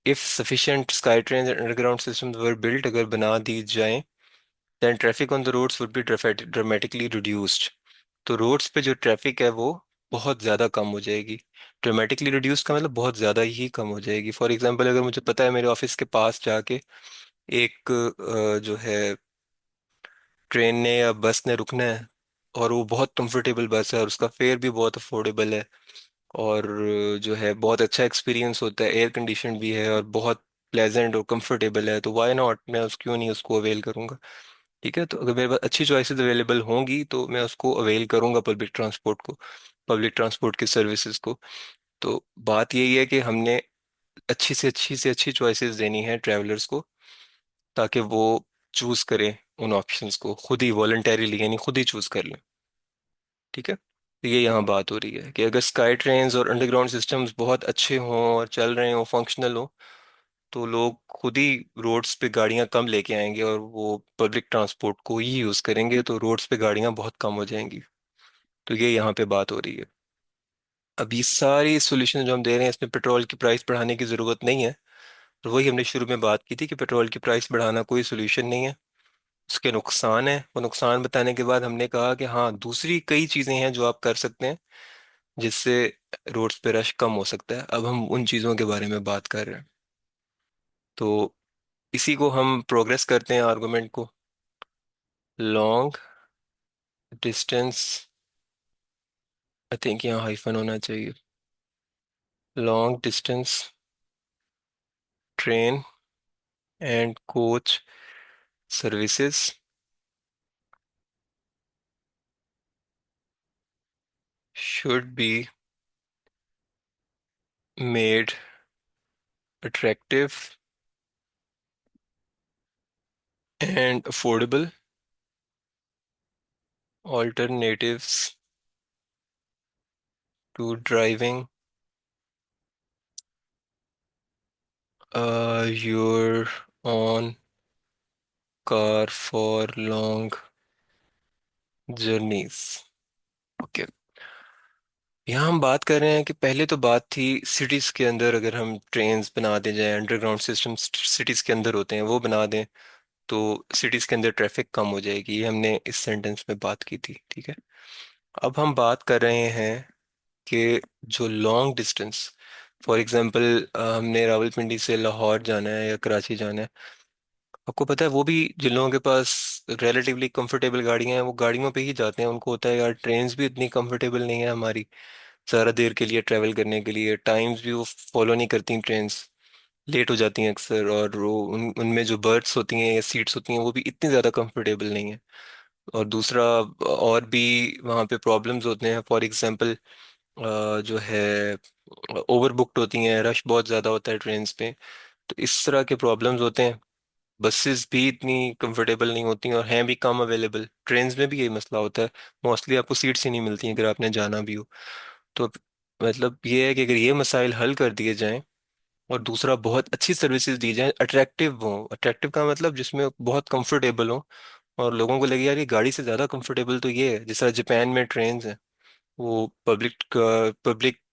if sufficient sky train and underground systems were built, अगर बना दी जाएं, then traffic on the roads would be dramatically reduced. तो रोड्स पे जो ट्रैफिक है वो बहुत ज़्यादा कम हो जाएगी। ड्रामेटिकली रिड्यूस का मतलब बहुत ज़्यादा ही कम हो जाएगी। फॉर एग्जांपल, अगर मुझे पता है मेरे ऑफिस के पास जाके एक जो है ट्रेन ने या बस ने रुकना है, और वो बहुत कंफर्टेबल बस है और उसका फेयर भी बहुत अफोर्डेबल है, और जो है बहुत अच्छा एक्सपीरियंस होता है, एयर कंडीशन भी है और बहुत प्लेजेंट और कंफर्टेबल है, तो वाई नॉट, मैं उस क्यों नहीं उसको अवेल करूंगा। ठीक है, तो अगर मेरे पास अच्छी चॉइसेस अवेलेबल होंगी तो मैं उसको अवेल करूंगा, पब्लिक ट्रांसपोर्ट को, पब्लिक ट्रांसपोर्ट की सर्विसेज को। तो बात यही है कि हमने अच्छी चॉइसेस देनी है ट्रैवलर्स को, ताकि वो चूज करें उन ऑप्शंस को खुद ही वॉलंटरीली, यानी खुद ही चूज कर लें। ठीक है, तो ये यहाँ बात हो रही है कि अगर स्काई ट्रेन्स और अंडरग्राउंड सिस्टम्स बहुत अच्छे हों और चल रहे हों, फंक्शनल हो, तो लोग खुद ही रोड्स पे गाड़ियां कम लेके आएंगे और वो पब्लिक ट्रांसपोर्ट को ही यूज़ करेंगे, तो रोड्स पे गाड़ियां बहुत कम हो जाएंगी। तो ये यहाँ पे बात हो रही है। अब ये सारी सॉल्यूशन जो हम दे रहे हैं, इसमें पेट्रोल की प्राइस बढ़ाने की ज़रूरत नहीं है। और वही हमने शुरू में बात की थी कि पेट्रोल की प्राइस बढ़ाना कोई सोल्यूशन नहीं है, उसके नुकसान है। वो नुकसान बताने के बाद हमने कहा कि हाँ, दूसरी कई चीज़ें हैं जो आप कर सकते हैं जिससे रोड्स पे रश कम हो सकता है। अब हम उन चीज़ों के बारे में बात कर रहे हैं। तो इसी को हम प्रोग्रेस करते हैं, आर्गुमेंट को। लॉन्ग डिस्टेंस, आई थिंक यहाँ हाइफन होना चाहिए। Long distance train and coach services should be made attractive and affordable alternatives to driving your own car for long journeys। Okay, यहाँ हम बात कर रहे हैं कि पहले तो बात थी सिटीज के अंदर अगर हम ट्रेन्स बना दें जाए, अंडरग्राउंड सिस्टम सिटीज के अंदर होते हैं वो बना दें, तो सिटीज के अंदर ट्रैफिक कम हो जाएगी। ये हमने इस सेंटेंस में बात की थी, ठीक है। अब हम बात कर रहे हैं कि जो लॉन्ग डिस्टेंस, फॉर एग्जांपल हमने रावलपिंडी से लाहौर जाना है या कराची जाना है, आपको पता है वो भी जिन लोगों के पास रिलेटिवली कंफर्टेबल गाड़ियां हैं वो गाड़ियों पे ही जाते हैं। उनको होता है यार ट्रेन्स भी इतनी कंफर्टेबल नहीं है हमारी, ज़्यादा देर के लिए ट्रैवल करने के लिए टाइम्स भी वो फॉलो नहीं करती, ट्रेन्स लेट हो जाती हैं अक्सर, और वो उनमें जो बर्थ्स होती हैं या सीट्स होती हैं वो भी इतनी ज़्यादा कंफर्टेबल नहीं है। और दूसरा, और भी वहाँ पे प्रॉब्लम्स होते हैं। फॉर एग्जांपल जो है ओवर बुकड होती हैं, रश बहुत ज़्यादा होता है ट्रेन्स पे, तो इस तरह के प्रॉब्लम्स होते हैं। बसेस भी इतनी कंफर्टेबल नहीं होती हैं और हैं भी कम अवेलेबल। ट्रेन्स में भी यही मसला होता है, मोस्टली आपको सीट्स ही नहीं मिलती हैं अगर आपने जाना भी हो। तो मतलब ये है कि अगर ये मसाइल हल कर दिए जाएं और दूसरा बहुत अच्छी सर्विसेज दी जाएं, अट्रैक्टिव हो, अट्रैक्टिव का मतलब जिसमें बहुत कंफर्टेबल हो और लोगों को लगे यार ये गाड़ी से ज़्यादा कंफर्टेबल तो ये है, जिस तरह जापान में ट्रेन्स हैं, वो पब्लिक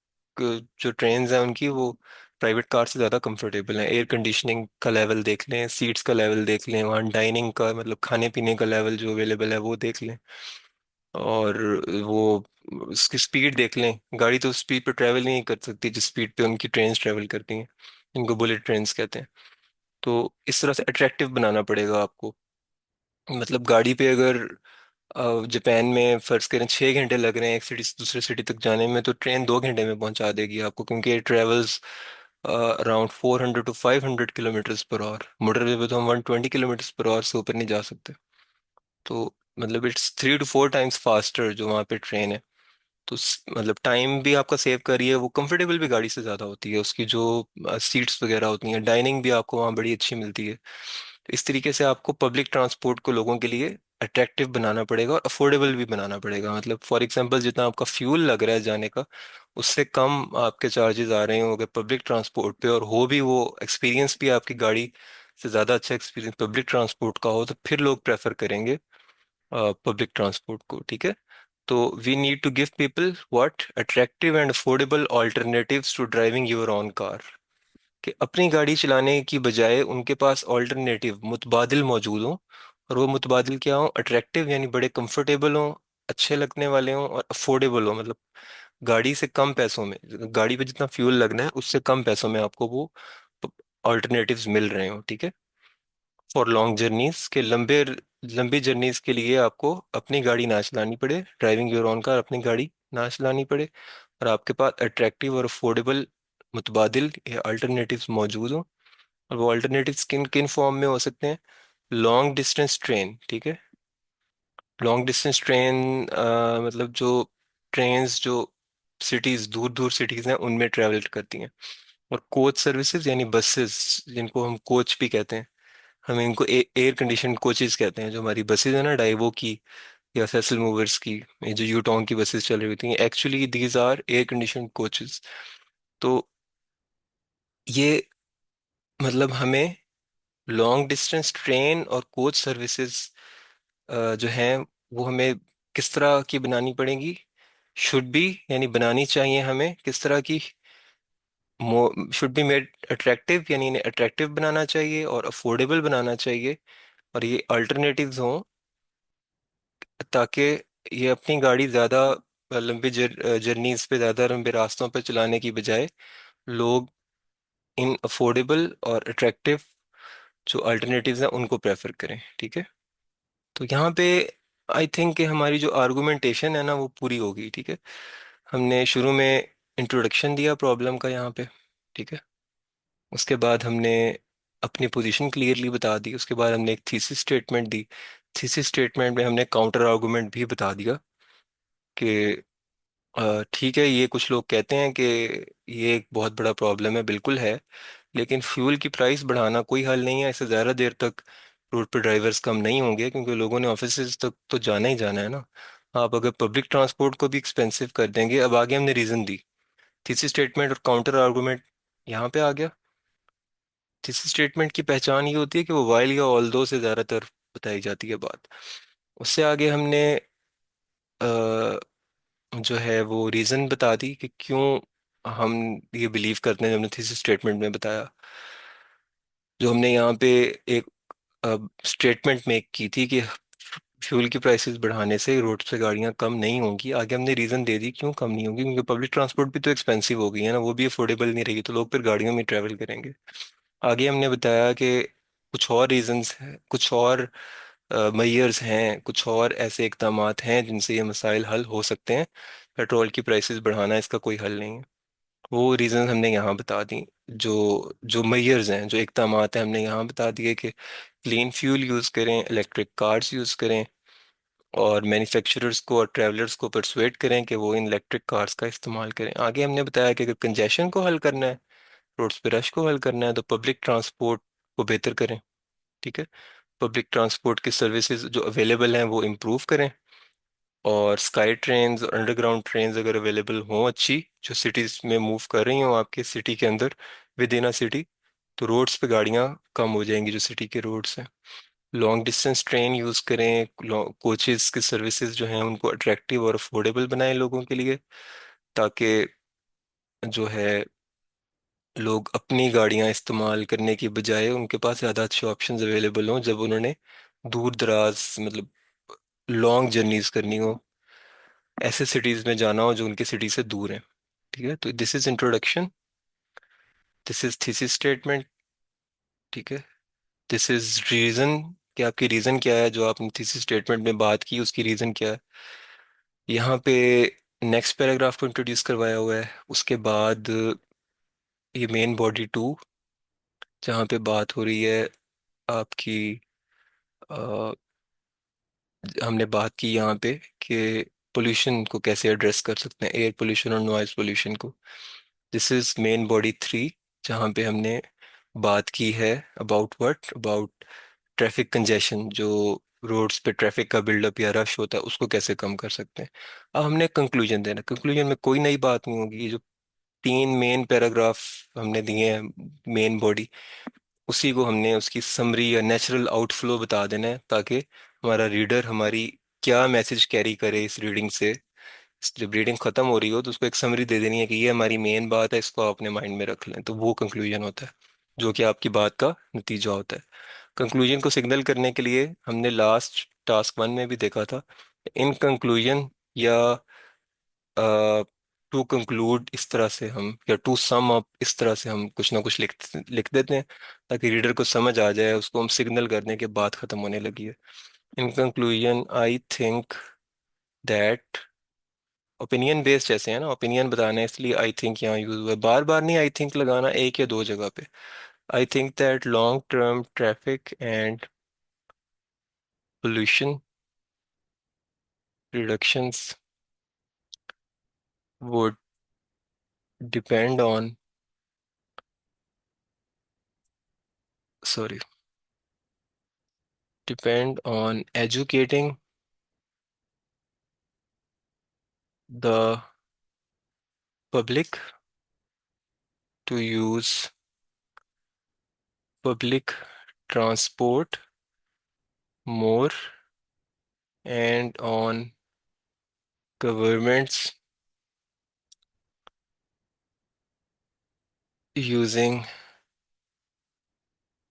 जो ट्रेन्स हैं उनकी वो प्राइवेट कार से ज़्यादा कंफर्टेबल हैं। एयर कंडीशनिंग का लेवल देख लें, सीट्स का लेवल देख लें, वहाँ डाइनिंग का मतलब खाने पीने का लेवल जो अवेलेबल है वो देख लें, और वो उसकी स्पीड देख लें। गाड़ी तो स्पीड पे ट्रैवल नहीं कर सकती जिस स्पीड पे उनकी ट्रेन्स ट्रैवल करती हैं, इनको बुलेट ट्रेन्स कहते हैं। तो इस तरह से अट्रैक्टिव बनाना पड़ेगा आपको। मतलब गाड़ी पे अगर जापान में फर्ज करें 6 घंटे लग रहे हैं एक सिटी से दूसरे सिटी तक जाने में, तो ट्रेन 2 घंटे में पहुंचा देगी आपको, क्योंकि ये travels around 400 to 500 kilometres per hour. Motorway पे तो हम 120 किलोमीटर्स पर आवर से ऊपर नहीं जा सकते। तो मतलब इट्स 3 to 4 टाइम्स फास्टर जो वहाँ पे ट्रेन है। तो मतलब टाइम भी आपका सेव करिए, वो कंफर्टेबल भी गाड़ी से ज़्यादा होती है, उसकी जो सीट्स वगैरह होती हैं, डाइनिंग भी आपको वहाँ बड़ी अच्छी मिलती है। तो इस तरीके से आपको पब्लिक ट्रांसपोर्ट को लोगों के लिए अट्रैक्टिव बनाना पड़ेगा और अफोर्डेबल भी बनाना पड़ेगा। मतलब फॉर एग्जांपल जितना आपका फ्यूल लग रहा है जाने का, उससे कम आपके चार्जेस आ रहे होंगे पब्लिक ट्रांसपोर्ट पे, और हो भी वो एक्सपीरियंस भी आपकी गाड़ी से ज़्यादा अच्छा एक्सपीरियंस पब्लिक ट्रांसपोर्ट का हो, तो फिर लोग प्रेफर करेंगे पब्लिक ट्रांसपोर्ट को। ठीक है। तो we need to give people what attractive and affordable alternatives to driving your own car. कि अपनी गाड़ी चलाने की बजाय उनके पास ऑल्टरनेटिव मुतबादिल मौजूद हों। और वो मुतबादिल क्या हों? अट्रैक्टिव यानी बड़े कंफर्टेबल हों, अच्छे लगने वाले हों, और अफोर्डेबल हों, मतलब गाड़ी से कम पैसों में, गाड़ी पे जितना फ्यूल लगना है उससे कम पैसों में आपको वो ऑल्टरनेटिव्स मिल रहे हो। ठीक है। फॉर लॉन्ग जर्नीज के लंबी जर्नीज के लिए आपको अपनी गाड़ी ना चलानी पड़े, ड्राइविंग योर ओन कार, अपनी गाड़ी ना चलानी पड़े, और आपके पास अट्रैक्टिव और अफोर्डेबल मुतबादिल या अल्टरनेटिव्स मौजूद हों। और वो अल्टरनेटिव्स किन किन फॉर्म में हो सकते हैं? Long distance train. ठीक है। लॉन्ग डिस्टेंस ट्रेन मतलब जो ट्रेन्स जो सिटीज, दूर दूर सिटीज हैं उनमें ट्रेवल करती हैं। और कोच सर्विसेज यानी बसेस, जिनको हम कोच भी कहते हैं, हम इनको एयर कंडीशन कोचेज कहते हैं। जो हमारी बसेज है ना, डाइवो की या सेसल मूवर्स की, ये जो यूटोन की बसेस चल रही होती हैं, actually these are air condition coaches. तो ये मतलब हमें लॉन्ग डिस्टेंस ट्रेन और कोच सर्विसेज जो हैं वो हमें किस तरह की बनानी पड़ेंगी? शुड बी यानी बनानी चाहिए हमें किस तरह की? शुड बी मेड अट्रैक्टिव यानी इन्हें अट्रैक्टिव बनाना चाहिए और अफोर्डेबल बनाना चाहिए, और ये अल्टरनेटिव्स हों, ताकि ये अपनी गाड़ी ज़्यादा लंबी जर्नीज पे, ज़्यादा लंबे रास्तों पे चलाने की बजाय लोग इन अफोर्डेबल और अट्रैक्टिव जो अल्टरनेटिव्स हैं उनको प्रेफर करें। ठीक है। तो यहाँ पे आई थिंक कि हमारी जो आर्गुमेंटेशन है ना वो पूरी होगी। ठीक है। हमने शुरू में इंट्रोडक्शन दिया प्रॉब्लम का यहाँ पे। ठीक है। उसके बाद हमने अपनी पोजीशन क्लियरली बता दी। उसके बाद हमने एक थीसिस स्टेटमेंट दी। थीसिस स्टेटमेंट में हमने काउंटर आर्गुमेंट भी बता दिया कि ठीक है, ये कुछ लोग कहते हैं कि ये एक बहुत बड़ा प्रॉब्लम है, बिल्कुल है, लेकिन फ्यूल की प्राइस बढ़ाना कोई हल नहीं है। इससे ज़्यादा देर तक रोड पर ड्राइवर्स कम नहीं होंगे, क्योंकि लोगों ने ऑफिस तक तो जाना ही जाना है ना। आप अगर पब्लिक ट्रांसपोर्ट को भी एक्सपेंसिव कर देंगे, अब आगे हमने रीज़न दी, थीसिस स्टेटमेंट और काउंटर आर्गुमेंट यहाँ पे आ गया। थीसिस स्टेटमेंट की पहचान ये होती है कि वो वाइल या ऑल्दो से ज़्यादातर बताई जाती है बात। उससे आगे हमने जो है वो रीज़न बता दी कि क्यों हम ये बिलीव करते हैं, जो हमने थीसिस स्टेटमेंट में बताया। जो हमने यहाँ पे एक स्टेटमेंट मेक की थी कि फ्यूल की प्राइसेस बढ़ाने से रोड पे गाड़ियाँ कम नहीं होंगी, आगे हमने रीज़न दे दी क्यों कम नहीं होंगी, क्योंकि पब्लिक ट्रांसपोर्ट भी तो एक्सपेंसिव हो गई है ना, वो भी अफोर्डेबल नहीं रहेगी, तो लोग फिर गाड़ियों में ट्रैवल करेंगे। आगे हमने बताया कि कुछ और रीजंस हैं, कुछ और मयर्स हैं, कुछ और ऐसे इकदामात हैं जिनसे ये मसाइल हल हो सकते हैं। पेट्रोल की प्राइसेस बढ़ाना इसका कोई हल नहीं है। वो रीज़न हमने यहाँ बता दी। जो जो मयर्स हैं, जो इकदामात हैं, हमने यहाँ बता दिए कि क्लीन फ्यूल यूज़ करें, इलेक्ट्रिक कार्स यूज़ करें, और मैन्युफैक्चरर्स को और ट्रैवलर्स को परसुएट करें कि वो इन इलेक्ट्रिक कार्स का इस्तेमाल करें। आगे हमने बताया कि अगर कंजेशन को हल करना है, रोड्स पे रश को हल करना है, तो पब्लिक ट्रांसपोर्ट को बेहतर करें। ठीक है। पब्लिक ट्रांसपोर्ट की सर्विसेज जो अवेलेबल हैं वो इम्प्रूव करें, और स्काई ट्रेन्स और अंडरग्राउंड ट्रेन्स अगर अवेलेबल हों अच्छी, जो सिटीज़ में मूव कर रही हों आपके सिटी के अंदर, विद इन अ सिटी, तो रोड्स पे गाड़ियाँ कम हो जाएंगी जो सिटी के रोड्स हैं। लॉन्ग डिस्टेंस ट्रेन यूज़ करें, कोचेज़ की सर्विसेज जो हैं उनको अट्रैक्टिव और अफोर्डेबल बनाएं लोगों के लिए, ताकि जो है लोग अपनी गाड़ियां इस्तेमाल करने की बजाय उनके पास ज़्यादा अच्छे ऑप्शंस अवेलेबल हों जब उन्होंने दूर दराज, मतलब लॉन्ग जर्नीज करनी हो, ऐसे सिटीज़ में जाना हो जो उनकी सिटी से दूर हैं। ठीक है। तो this is introduction, this is thesis statement. ठीक है। दिस इज़ रीज़न, कि आपकी रीज़न क्या है, जो आपने थीसिस स्टेटमेंट में बात की उसकी रीज़न क्या है। यहाँ पे नेक्स्ट पैराग्राफ को इंट्रोड्यूस करवाया हुआ है। उसके बाद ये मेन बॉडी टू, जहाँ पे बात हो रही है आपकी, हमने बात की यहाँ पे कि पोल्यूशन को कैसे एड्रेस कर सकते हैं, एयर पोल्यूशन और नॉइज पोल्यूशन को। This is main body three, जहाँ पे हमने बात की है अबाउट ट्रैफिक कंजेशन, जो रोड्स पे ट्रैफिक का बिल्डअप या रश होता है उसको कैसे कम कर सकते हैं। अब हमने कंक्लूजन देना, कंक्लूजन में कोई नई बात नहीं होगी। ये जो तीन मेन पैराग्राफ हमने दिए हैं मेन बॉडी, उसी को हमने उसकी समरी या नेचुरल आउटफ्लो बता देना है, ताकि हमारा रीडर हमारी क्या मैसेज कैरी करे इस रीडिंग से। जब रीडिंग खत्म हो रही हो तो उसको एक समरी दे देनी है कि ये हमारी मेन बात है, इसको आप अपने माइंड में रख लें, तो वो कंक्लूजन होता है, जो कि आपकी बात का नतीजा होता है। कंक्लूजन को सिग्नल करने के लिए हमने लास्ट टास्क वन में भी देखा था, इन कंक्लूजन या टू कंक्लूड इस तरह से हम, या टू सम अप इस तरह से हम कुछ ना कुछ लिख देते हैं, ताकि रीडर को समझ आ जाए, उसको हम सिग्नल कर दें कि बात खत्म होने लगी है। In conclusion I think that, opinion based जैसे है ना, ओपिनियन बताना है इसलिए आई थिंक यहाँ यूज हुआ है, बार बार नहीं आई थिंक लगाना, एक या दो जगह पे। I think that long term traffic and pollution reductions would depend on, sorry, depend on educating the public to use public transport more, and on governments using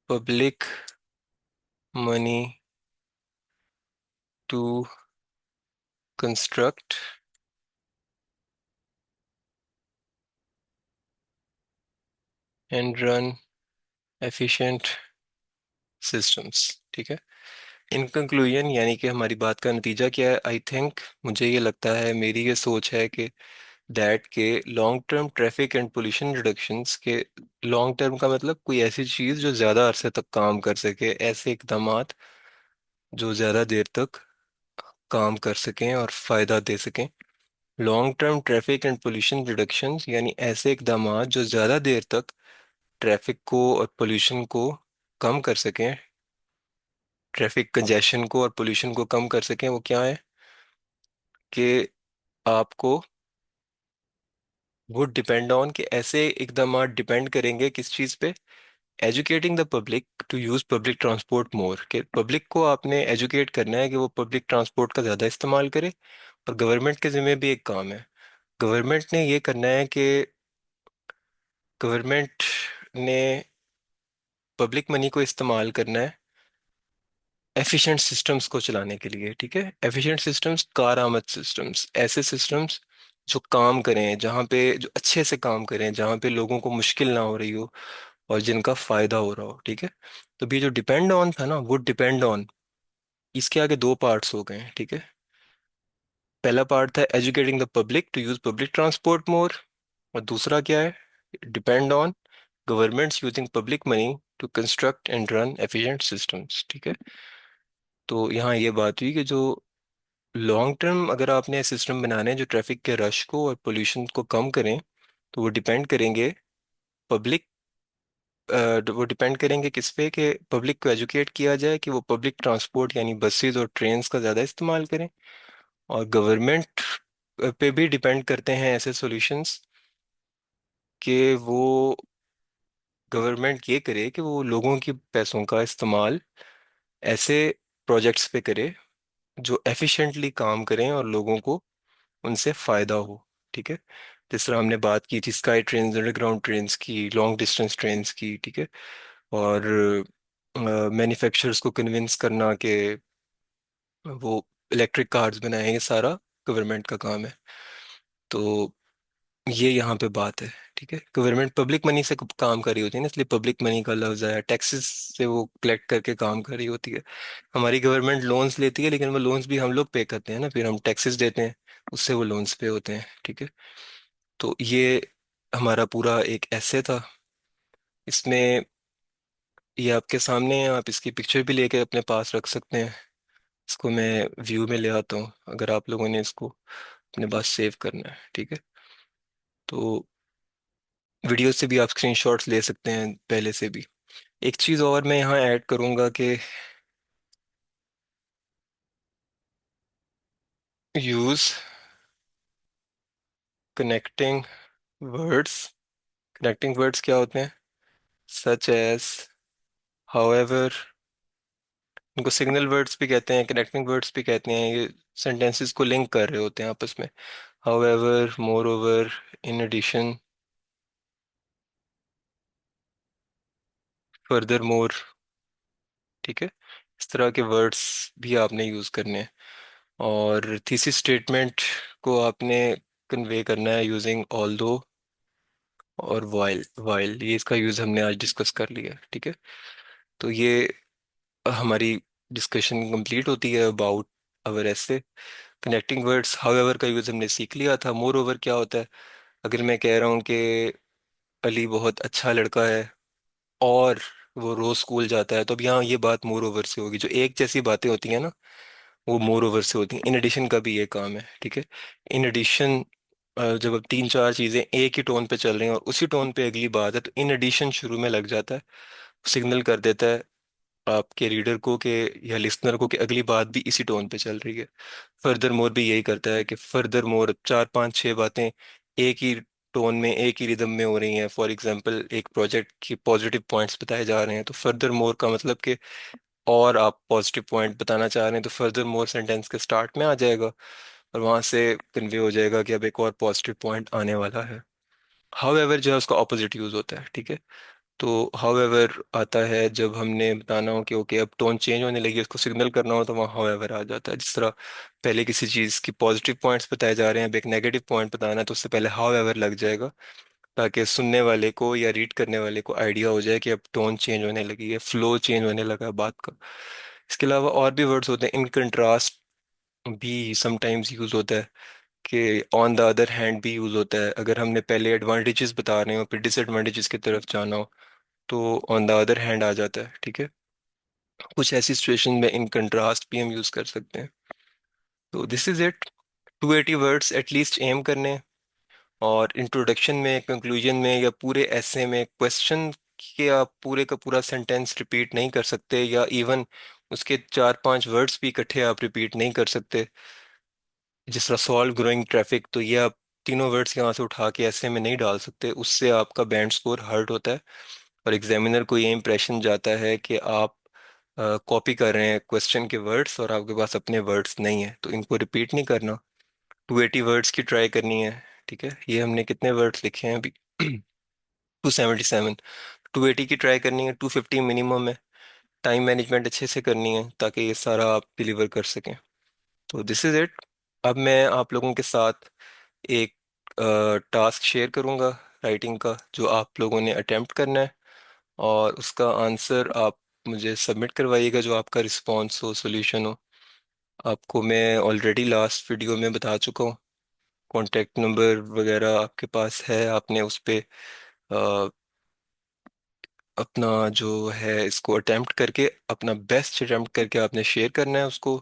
public money to construct and run efficient systems। ठीक है। In conclusion यानी कि हमारी बात का नतीजा क्या है, आई थिंक, मुझे ये लगता है, मेरी ये सोच है कि दैट के long term traffic and pollution reductions के, लॉन्ग टर्म का मतलब कोई ऐसी चीज़ जो ज़्यादा अरसे तक काम कर सके, ऐसे इकदामात जो ज़्यादा देर तक काम कर सकें और फ़ायदा दे सकें। Long term traffic and pollution reductions यानी ऐसे इकदामात जो ज़्यादा देर तक ट्रैफिक को और पोल्यूशन को कम कर सकें, ट्रैफिक कंजेशन को और पोल्यूशन को कम कर सकें। वो क्या है कि आपको, वो डिपेंड ऑन, कि ऐसे इकदाम डिपेंड करेंगे किस चीज़ पे, educating the public to use public transport more, कि पब्लिक को आपने एजुकेट करना है कि वो पब्लिक ट्रांसपोर्ट का ज़्यादा इस्तेमाल करे। और गवर्नमेंट के ज़िम्मे भी एक काम है, गवर्नमेंट ने ये करना है कि गवर्नमेंट ने पब्लिक मनी को इस्तेमाल करना है एफिशिएंट सिस्टम्स को चलाने के लिए। ठीक है, एफिशिएंट सिस्टम्स, कारआमद सिस्टम्स, ऐसे सिस्टम्स जो काम करें, जहाँ पे जो अच्छे से काम करें, जहाँ पे लोगों को मुश्किल ना हो रही हो और जिनका फायदा हो रहा हो। ठीक है, तो भी जो डिपेंड ऑन था ना, वो डिपेंड ऑन, इसके आगे दो पार्ट्स हो गए हैं। ठीक है, पहला पार्ट था educating the public to use public transport more, और दूसरा क्या है, depend on governments using public money to construct and run efficient systems. ठीक है, तो यहाँ ये बात हुई कि जो लॉन्ग टर्म अगर आपने सिस्टम बनाने हैं जो ट्रैफिक के रश को और पोल्यूशन को कम करें, तो वो डिपेंड करेंगे पब्लिक, वो डिपेंड करेंगे किस पे, कि पब्लिक को एजुकेट किया जाए कि वो पब्लिक ट्रांसपोर्ट यानी बसेस और ट्रेन्स का ज़्यादा इस्तेमाल करें। और गवर्नमेंट पे भी डिपेंड करते हैं ऐसे सॉल्यूशंस कि वो गवर्नमेंट ये करे कि वो लोगों की पैसों का इस्तेमाल ऐसे प्रोजेक्ट्स पे करे जो एफिशिएंटली काम करें और लोगों को उनसे फायदा हो। ठीक है, जिस तरह हमने बात की थी स्काई ट्रेन्स, अंडरग्राउंड ट्रेन्स की, लॉन्ग डिस्टेंस ट्रेन्स की। ठीक है, और मैन्युफैक्चरर्स को कन्विंस करना कि वो इलेक्ट्रिक कार्स बनाएं, ये सारा गवर्नमेंट का काम है। तो ये यहाँ पे बात है। ठीक है, गवर्नमेंट पब्लिक मनी से काम कर रही होती है ना, इसलिए पब्लिक मनी का लफ्ज आया, टैक्सेस से वो कलेक्ट करके काम कर रही होती है। हमारी गवर्नमेंट लोन्स लेती है, लेकिन वो लोन्स भी हम लोग पे करते हैं ना, फिर हम टैक्सेस देते हैं, उससे वो लोन्स पे होते हैं। ठीक है, तो ये हमारा पूरा एक ऐसे था। इसमें ये आपके सामने है, आप इसकी पिक्चर भी लेके अपने पास रख सकते हैं। इसको मैं व्यू में ले आता हूँ अगर आप लोगों ने इसको अपने पास सेव करना है, ठीक है। तो वीडियो से भी आप स्क्रीनशॉट्स ले सकते हैं पहले से भी। एक चीज़ और मैं यहाँ ऐड करूँगा कि use connecting words. Connecting words क्या होते हैं? सच एज, हाउएवर, इनको सिग्नल वर्ड्स भी कहते हैं, कनेक्टिंग वर्ड्स भी कहते हैं। ये सेंटेंसेस को लिंक कर रहे होते हैं आपस में। However, moreover, in addition, furthermore, ठीक है। इस तरह के वर्ड्स भी आपने यूज़ करने हैं। और थीसिस स्टेटमेंट को आपने कन्वे करना है यूजिंग ऑल्दो और वाइल। वाइल ये इसका यूज़ हमने आज डिस्कस कर लिया, ठीक है। तो ये हमारी डिस्कशन कंप्लीट होती है अबाउट अवर ऐसे। कनेक्टिंग वर्ड्स हाउएवर का यूज़ हमने सीख लिया था। मोर ओवर क्या होता है? अगर मैं कह रहा हूँ कि अली बहुत अच्छा लड़का है और वो रोज स्कूल जाता है, तो अब यहाँ ये बात मोर ओवर से होगी। जो एक जैसी बातें होती हैं ना, वो मोर ओवर से होती हैं। इन एडिशन का भी ये काम है, ठीक है। इन एडिशन, जब अब तीन चार चीजें एक ही टोन पे चल रही हैं और उसी टोन पे अगली बात है, तो इन एडिशन शुरू में लग जाता है। सिग्नल कर देता है आपके रीडर को कि, या लिसनर को, कि अगली बात भी इसी टोन पे चल रही है। फर्दर मोर भी यही करता है कि फर्दर मोर चार पांच छह बातें एक ही टोन में एक ही रिदम में हो रही हैं। फॉर एग्जांपल एक प्रोजेक्ट की पॉजिटिव पॉइंट्स बताए जा रहे हैं, तो फर्दर मोर का मतलब कि और आप पॉजिटिव पॉइंट बताना चाह रहे हैं, तो फर्दर मोर सेंटेंस के स्टार्ट में आ जाएगा और वहां से कन्वे हो जाएगा कि अब एक और पॉजिटिव पॉइंट आने वाला है। हाउएवर जो है उसका ऑपोजिट यूज होता है, ठीक है। तो हाउएवर आता है जब हमने बताना हो कि ओके अब टोन चेंज होने लगी, उसको सिग्नल करना हो, तो वहाँ हाउएवर आ जाता है। जिस तरह पहले किसी चीज़ की पॉजिटिव पॉइंट्स बताए जा रहे हैं, अब एक नेगेटिव पॉइंट बताना है, तो उससे पहले हाउएवर लग जाएगा, ताकि सुनने वाले को या रीड करने वाले को आइडिया हो जाए कि अब टोन चेंज होने लगी है, फ्लो चेंज होने लगा है बात का। इसके अलावा और भी वर्ड्स होते हैं। इन कंट्रास्ट भी समटाइम्स यूज होता है, कि ऑन द अदर हैंड भी यूज होता है। अगर हमने पहले एडवांटेजेस बता रहे हो फिर डिसएडवांटेजेस की तरफ जाना हो, तो ऑन द अदर हैंड आ जाता है, ठीक है। कुछ ऐसी सिचुएशन में इन कंट्रास्ट भी हम यूज कर सकते हैं। तो this is it. 280 words at least aim करने हैं। और इंट्रोडक्शन में, कंक्लूजन में, या पूरे ऐसे में क्वेश्चन के आप पूरे का पूरा सेंटेंस रिपीट नहीं कर सकते, या इवन उसके चार पांच वर्ड्स भी इकट्ठे आप रिपीट नहीं कर सकते। जिस तरह सॉल्व ग्रोइंग ट्रैफिक, तो ये आप तीनों वर्ड्स यहाँ से उठा के ऐसे में नहीं डाल सकते, उससे आपका बैंड स्कोर हर्ट होता है। और एग्जामिनर को ये इंप्रेशन जाता है कि आप कॉपी कर रहे हैं क्वेश्चन के वर्ड्स और आपके पास अपने वर्ड्स नहीं है। तो इनको रिपीट नहीं करना। 280 वर्ड्स की ट्राई करनी है, ठीक है। ये हमने कितने वर्ड्स लिखे हैं अभी? 277। 280 की ट्राई करनी है, 250 मिनिमम है। टाइम मैनेजमेंट अच्छे से करनी है ताकि ये सारा आप डिलीवर कर सकें। तो दिस इज इट। अब मैं आप लोगों के साथ एक टास्क शेयर करूंगा राइटिंग का, जो आप लोगों ने अटेम्प्ट करना है। और उसका आंसर आप मुझे सबमिट करवाइएगा, जो आपका रिस्पॉन्स हो, सोल्यूशन हो। आपको मैं ऑलरेडी लास्ट वीडियो में बता चुका हूँ। कॉन्टैक्ट नंबर वगैरह आपके पास है, आपने उस पे अपना जो है इसको अटेम्प्ट करके, अपना बेस्ट अटेम्प्ट करके आपने शेयर करना है उसको,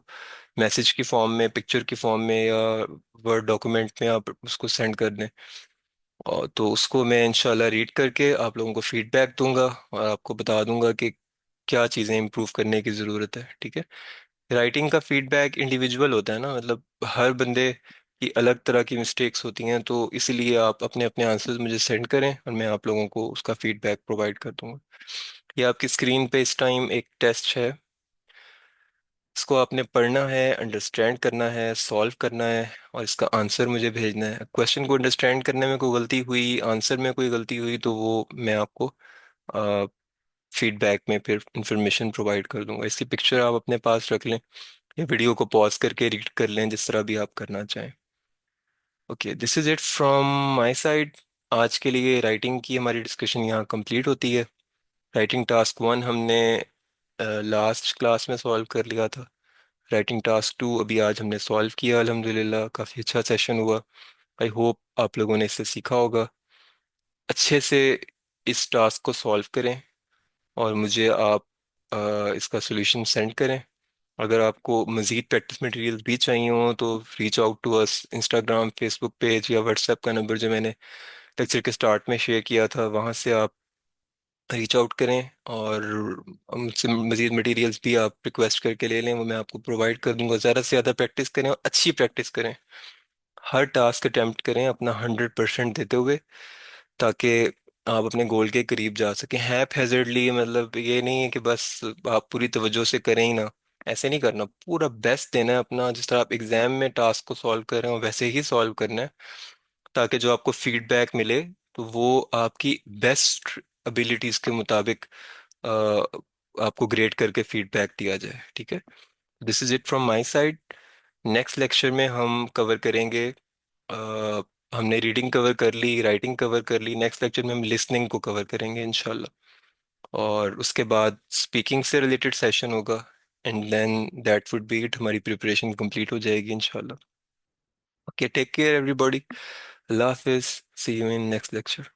मैसेज की फॉर्म में, पिक्चर की फॉर्म में, या वर्ड डॉक्यूमेंट में आप उसको सेंड कर दें। और तो उसको मैं इंशाल्लाह रीड करके आप लोगों को फीडबैक दूंगा और आपको बता दूंगा कि क्या चीज़ें इम्प्रूव करने की ज़रूरत है, ठीक है। राइटिंग का फीडबैक इंडिविजुअल होता है ना, मतलब हर बंदे की अलग तरह की मिस्टेक्स होती हैं, तो इसीलिए आप अपने अपने आंसर्स मुझे सेंड करें और मैं आप लोगों को उसका फीडबैक प्रोवाइड कर दूंगा। ये आपकी स्क्रीन पे इस टाइम एक टेस्ट है। इसको आपने पढ़ना है, अंडरस्टैंड करना है, सॉल्व करना है और इसका आंसर मुझे भेजना है। क्वेश्चन को अंडरस्टैंड करने में कोई गलती हुई, आंसर में कोई गलती हुई, तो वो मैं आपको फीडबैक में फिर इंफॉर्मेशन प्रोवाइड कर दूंगा। इसकी पिक्चर आप अपने पास रख लें, या वीडियो को पॉज करके रीड कर लें, जिस तरह भी आप करना चाहें। Okay, this is it from my side. आज के लिए राइटिंग की हमारी डिस्कशन यहाँ कंप्लीट होती है। राइटिंग टास्क 1 हमने लास्ट क्लास में सॉल्व कर लिया था। राइटिंग टास्क 2 अभी आज हमने सॉल्व किया, अल्हम्दुलिल्लाह काफ़ी अच्छा सेशन हुआ। आई होप आप लोगों ने इससे सीखा होगा। अच्छे से इस टास्क को सॉल्व करें और मुझे आप इसका सोल्यूशन सेंड करें। अगर आपको मज़ीद प्रैक्टिस मटेरियल भी चाहिए हो तो reach out to us, Instagram, Facebook page या व्हाट्सएप का नंबर जो मैंने लेक्चर के स्टार्ट में शेयर किया था, वहाँ से आप रीच आउट करें। और मुझसे मज़ीद मटेरियल्स भी आप रिक्वेस्ट करके ले लें, वो मैं आपको प्रोवाइड कर दूंगा। ज़्यादा से ज़्यादा प्रैक्टिस करें और अच्छी प्रैक्टिस करें। हर टास्क अटेम्प्ट करें अपना 100% देते हुए, ताकि आप अपने गोल के करीब जा सकें। हैप हैजर्डली, मतलब ये नहीं है कि बस आप पूरी तवज्जो से करें ही ना। ऐसे नहीं करना, पूरा बेस्ट देना है अपना। जिस तरह आप एग्जाम में टास्क को सॉल्व कर रहे हो वैसे ही सॉल्व करना है, ताकि जो आपको फीडबैक मिले तो वो आपकी बेस्ट एबिलिटीज के मुताबिक अ, आपको ग्रेड करके फीडबैक दिया जाए। ठीक है, this is it from my side. Next lecture में हम कवर करेंगे, हमने रीडिंग कवर कर ली, राइटिंग कवर कर ली, नेक्स्ट लेक्चर में हम लिसनिंग को कवर करेंगे इंशाल्लाह। और उसके बाद स्पीकिंग से रिलेटेड सेशन होगा। And then that would be it, हमारी प्रिपरेशन कंप्लीट हो जाएगी इंशाल्लाह। Okay, take care everybody. अल्लाह हाफिज, see you in next lecture.